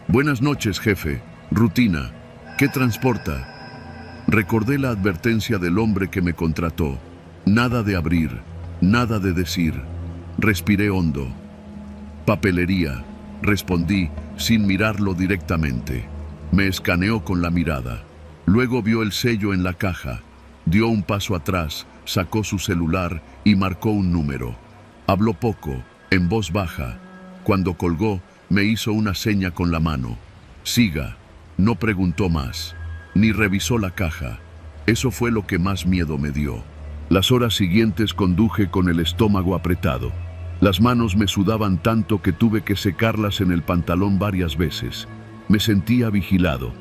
«Buenas noches, jefe. Rutina. ¿Qué transporta?» Recordé la advertencia del hombre que me contrató. Nada de abrir, nada de decir. Respiré hondo. «Papelería», respondí, sin mirarlo directamente. Me escaneó con la mirada. Luego vio el sello en la caja. Dio un paso atrás, sacó su celular y marcó un número. Habló poco, en voz baja. Cuando colgó, me hizo una seña con la mano. «Siga». No preguntó más, ni revisó la caja. Eso fue lo que más miedo me dio. Las horas siguientes conduje con el estómago apretado. Las manos me sudaban tanto que tuve que secarlas en el pantalón varias veces. Me sentía vigilado,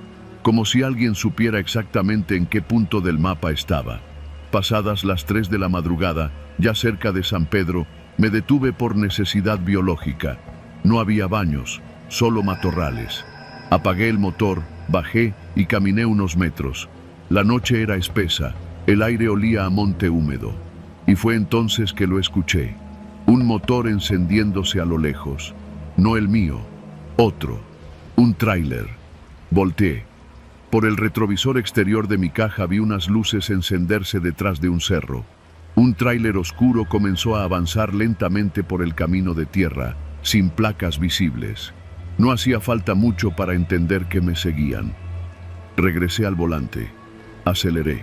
como si alguien supiera exactamente en qué punto del mapa estaba. Pasadas las 3 de la madrugada, ya cerca de San Pedro, me detuve por necesidad biológica. No había baños, solo matorrales. Apagué el motor, bajé y caminé unos metros. La noche era espesa, el aire olía a monte húmedo. Y fue entonces que lo escuché. Un motor encendiéndose a lo lejos. No el mío, otro. Un tráiler. Volteé. Por el retrovisor exterior de mi caja vi unas luces encenderse detrás de un cerro. Un tráiler oscuro comenzó a avanzar lentamente por el camino de tierra, sin placas visibles. No hacía falta mucho para entender que me seguían. Regresé al volante. Aceleré.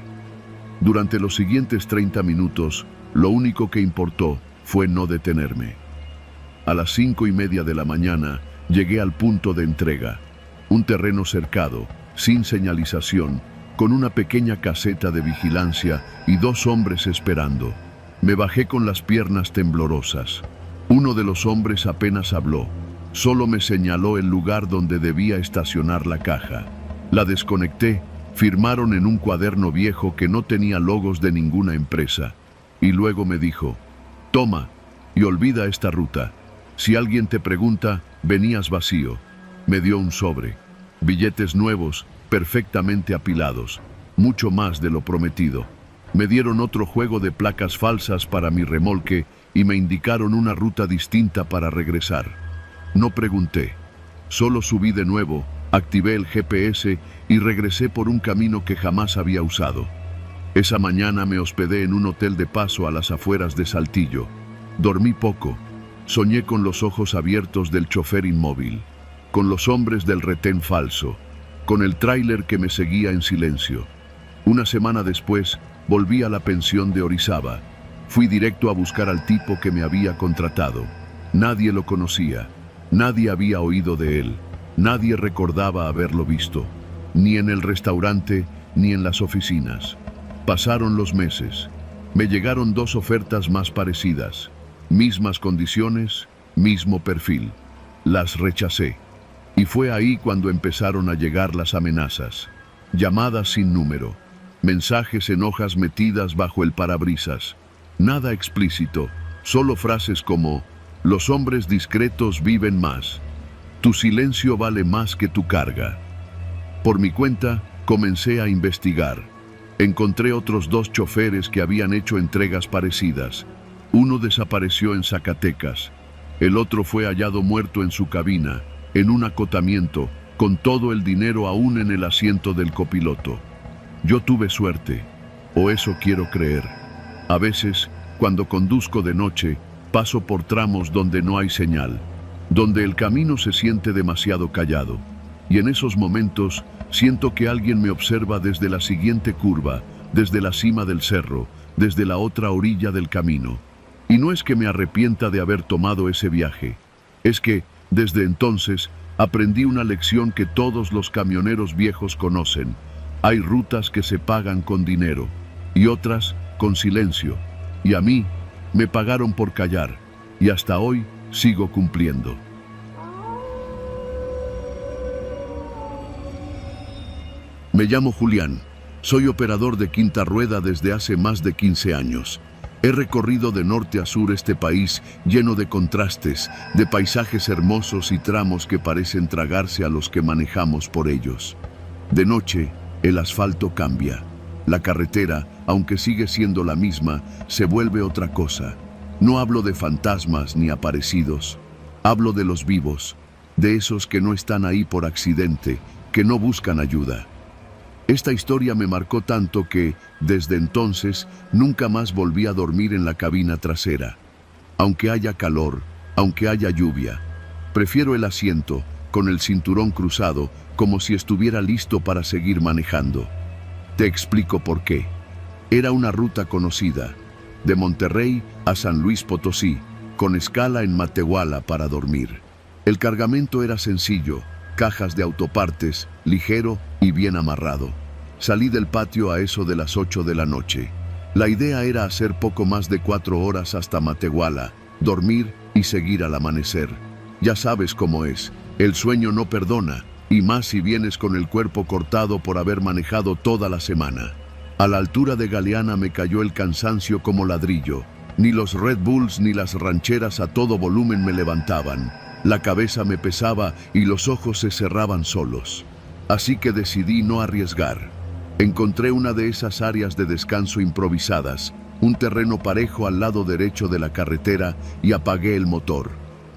Durante los siguientes 30 minutos, lo único que importó fue no detenerme. A las 5:30 de la mañana, llegué al punto de entrega. Un terreno cercado, sin señalización, con una pequeña caseta de vigilancia y 2 hombres esperando. Me bajé con las piernas temblorosas. Uno de los hombres apenas habló. Solo me señaló el lugar donde debía estacionar la caja. La desconecté, firmaron en un cuaderno viejo que no tenía logos de ninguna empresa. Y luego me dijo: «Toma, y olvida esta ruta. Si alguien te pregunta, venías vacío». Me dio un sobre. Billetes nuevos, perfectamente apilados. Mucho más de lo prometido. Me dieron otro juego de placas falsas para mi remolque y me indicaron una ruta distinta para regresar. No pregunté. Solo subí de nuevo, activé el GPS y regresé por un camino que jamás había usado. Esa mañana me hospedé en un hotel de paso a las afueras de Saltillo. Dormí poco. Soñé con los ojos abiertos del chofer inmóvil, con los hombres del retén falso, con el tráiler que me seguía en silencio. Una semana después, volví a la pensión de Orizaba. Fui directo a buscar al tipo que me había contratado. Nadie lo conocía. Nadie había oído de él, nadie recordaba haberlo visto, ni en el restaurante ni en las oficinas. Pasaron los meses. Me llegaron 2 ofertas más parecidas, mismas condiciones, mismo perfil. Las rechacé. Y fue ahí cuando empezaron a llegar las amenazas. Llamadas sin número, mensajes en hojas metidas bajo el parabrisas. Nada explícito, solo frases como: «Los hombres discretos viven más. Tu silencio vale más que tu carga». Por mi cuenta, comencé a investigar. Encontré otros 2 choferes que habían hecho entregas parecidas. Uno desapareció en Zacatecas. El otro fue hallado muerto en su cabina, en un acotamiento, con todo el dinero aún en el asiento del copiloto. Yo tuve suerte, o eso quiero creer. A veces, cuando conduzco de noche, paso por tramos donde no hay señal, donde el camino se siente demasiado callado. Y en esos momentos siento que alguien me observa desde la siguiente curva, desde la cima del cerro, desde la otra orilla del camino. Y no es que me arrepienta de haber tomado ese viaje. Es que, desde entonces, aprendí una lección que todos los camioneros viejos conocen. Hay rutas que se pagan con dinero, y otras con silencio. Y a mí, me pagaron por callar, y hasta hoy sigo cumpliendo. Me llamo Julián. Soy operador de quinta rueda desde hace más de 15 años. He recorrido de norte a sur este país lleno de contrastes, de paisajes hermosos y tramos que parecen tragarse a los que manejamos por ellos. De noche, el asfalto cambia. La carretera, aunque sigue siendo la misma, se vuelve otra cosa. No hablo de fantasmas ni aparecidos. Hablo de los vivos, de esos que no están ahí por accidente, que no buscan ayuda. Esta historia me marcó tanto que, desde entonces, nunca más volví a dormir en la cabina trasera. Aunque haya calor, aunque haya lluvia, prefiero el asiento, con el cinturón cruzado, como si estuviera listo para seguir manejando. Te explico por qué. Era una ruta conocida, de Monterrey a San Luis Potosí, con escala en Matehuala para dormir. El cargamento era sencillo, cajas de autopartes, ligero y bien amarrado. Salí del patio a eso de las 8 de la noche. La idea era hacer poco más de 4 horas hasta Matehuala, dormir y seguir al amanecer. Ya sabes cómo es, el sueño no perdona, y más si vienes con el cuerpo cortado por haber manejado toda la semana. A la altura de Galeana me cayó el cansancio como ladrillo. Ni los Red Bulls ni las rancheras a todo volumen me levantaban. La cabeza me pesaba y los ojos se cerraban solos. Así que decidí no arriesgar. Encontré una de esas áreas de descanso improvisadas, un terreno parejo al lado derecho de la carretera, y apagué el motor.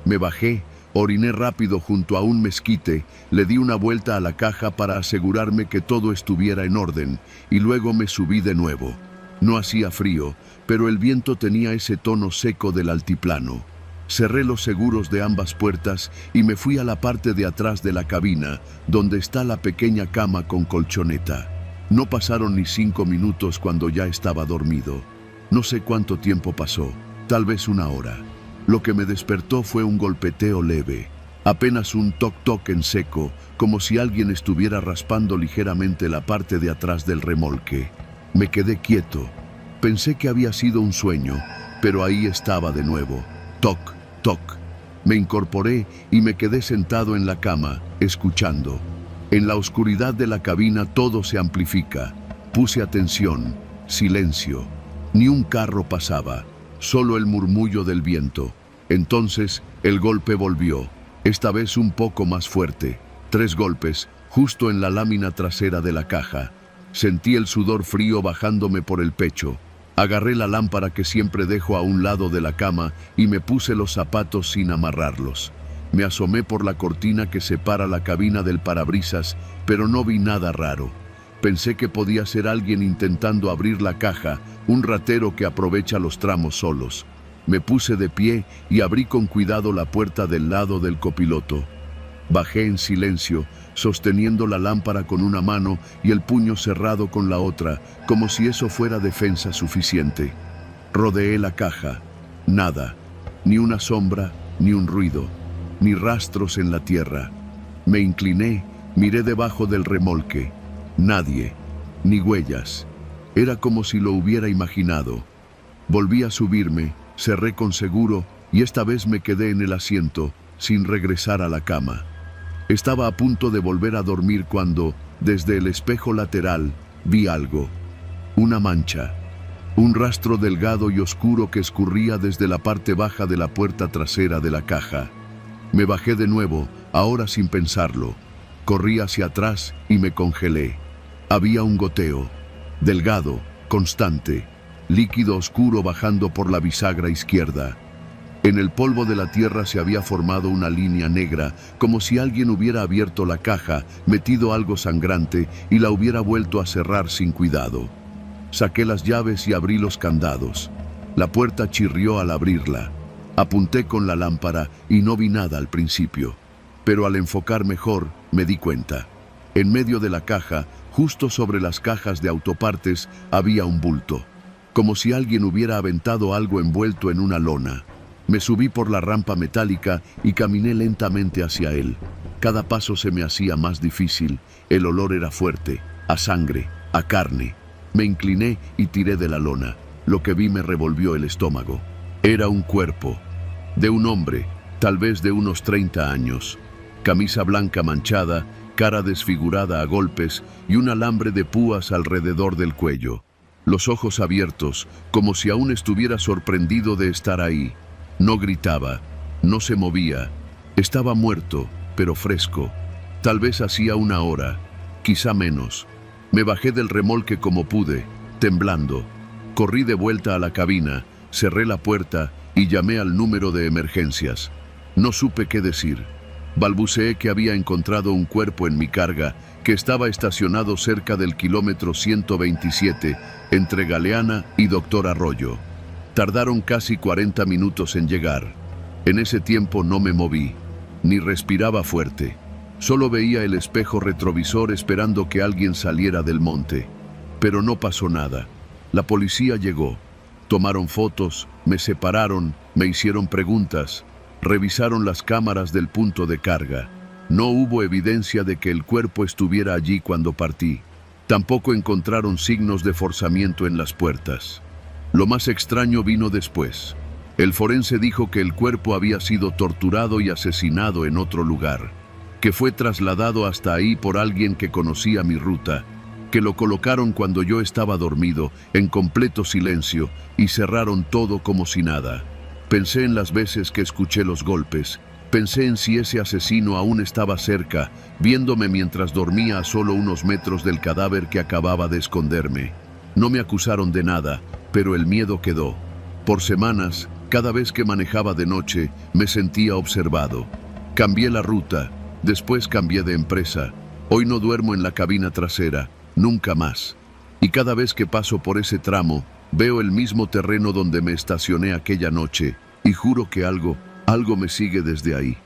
Me bajé, oriné rápido junto a un mezquite, le di una vuelta a la caja para asegurarme que todo estuviera en orden, y luego me subí de nuevo. No hacía frío, pero el viento tenía ese tono seco del altiplano. Cerré los seguros de ambas puertas y me fui a la parte de atrás de la cabina, donde está la pequeña cama con colchoneta. No pasaron ni 5 minutos cuando ya estaba dormido. No sé cuánto tiempo pasó, tal vez 1 hora. Lo que me despertó fue un golpeteo leve, apenas un toc-toc en seco, como si alguien estuviera raspando ligeramente la parte de atrás del remolque. Me quedé quieto. Pensé que había sido un sueño, pero ahí estaba de nuevo. Toc, toc. Me incorporé y me quedé sentado en la cama, escuchando. En la oscuridad de la cabina todo se amplifica. Puse atención, silencio. Ni un carro pasaba, solo el murmullo del viento. Entonces el golpe volvió, esta vez un poco más fuerte. 3 golpes, justo en la lámina trasera de la caja. Sentí el sudor frío bajándome por el pecho. Agarré la lámpara que siempre dejo a un lado de la cama y me puse los zapatos sin amarrarlos. Me asomé por la cortina que separa la cabina del parabrisas, pero no vi nada raro. Pensé que podía ser alguien intentando abrir la caja, un ratero que aprovecha los tramos solos. Me puse de pie y abrí con cuidado la puerta del lado del copiloto. Bajé en silencio, sosteniendo la lámpara con una mano y el puño cerrado con la otra, como si eso fuera defensa suficiente. Rodeé la caja. Nada. Ni una sombra, ni un ruido, ni rastros en la tierra. Me incliné, miré debajo del remolque. Nadie, ni huellas. Era como si lo hubiera imaginado. Volví a subirme, cerré con seguro y esta vez me quedé en el asiento, sin regresar a la cama. Estaba a punto de volver a dormir cuando, desde el espejo lateral, vi algo. Una mancha. Un rastro delgado y oscuro que escurría desde la parte baja de la puerta trasera de la caja. Me bajé de nuevo, ahora sin pensarlo. Corrí hacia atrás y me congelé. Había un goteo, delgado, constante, líquido oscuro bajando por la bisagra izquierda. En el polvo de la tierra se había formado una línea negra, como si alguien hubiera abierto la caja, metido algo sangrante y la hubiera vuelto a cerrar sin cuidado. Saqué las llaves y abrí los candados. La puerta chirrió al abrirla. Apunté con la lámpara y no vi nada al principio, pero al enfocar mejor me di cuenta. En medio de la caja, justo sobre las cajas de autopartes, había un bulto, como si alguien hubiera aventado algo envuelto en una lona. Me subí por la rampa metálica y caminé lentamente hacia él. Cada paso se me hacía más difícil. El olor era fuerte, a sangre, a carne. Me incliné y tiré de la lona. Lo que vi me revolvió el estómago. Era un cuerpo, de un hombre, tal vez de unos 30 años. Camisa blanca manchada, cara desfigurada a golpes y un alambre de púas alrededor del cuello. Los ojos abiertos, como si aún estuviera sorprendido de estar ahí. No gritaba, no se movía. Estaba muerto, pero fresco. Tal vez hacía una hora, quizá menos. Me bajé del remolque como pude, temblando. Corrí de vuelta a la cabina, cerré la puerta y llamé al número de emergencias. No supe qué decir. Balbuceé que había encontrado un cuerpo en mi carga que estaba estacionado cerca del kilómetro 127 entre Galeana y Doctor Arroyo. Tardaron casi 40 minutos en llegar. En ese tiempo no me moví, ni respiraba fuerte. Solo veía el espejo retrovisor esperando que alguien saliera del monte. Pero no pasó nada. La policía llegó. Tomaron fotos, me separaron, me hicieron preguntas. Revisaron las cámaras del punto de carga. No hubo evidencia de que el cuerpo estuviera allí cuando partí. Tampoco encontraron signos de forzamiento en las puertas. Lo más extraño vino después. El forense dijo que el cuerpo había sido torturado y asesinado en otro lugar, que fue trasladado hasta ahí por alguien que conocía mi ruta, que lo colocaron cuando yo estaba dormido, en completo silencio, y cerraron todo como si nada. Pensé en las veces que escuché los golpes. Pensé en si ese asesino aún estaba cerca, viéndome mientras dormía a solo unos metros del cadáver que acababa de esconderme. No me acusaron de nada, pero el miedo quedó. Por semanas, cada vez que manejaba de noche, me sentía observado. Cambié la ruta, después cambié de empresa. Hoy no duermo en la cabina trasera, nunca más. Y cada vez que paso por ese tramo, veo el mismo terreno donde me estacioné aquella noche, y juro que algo me sigue desde ahí.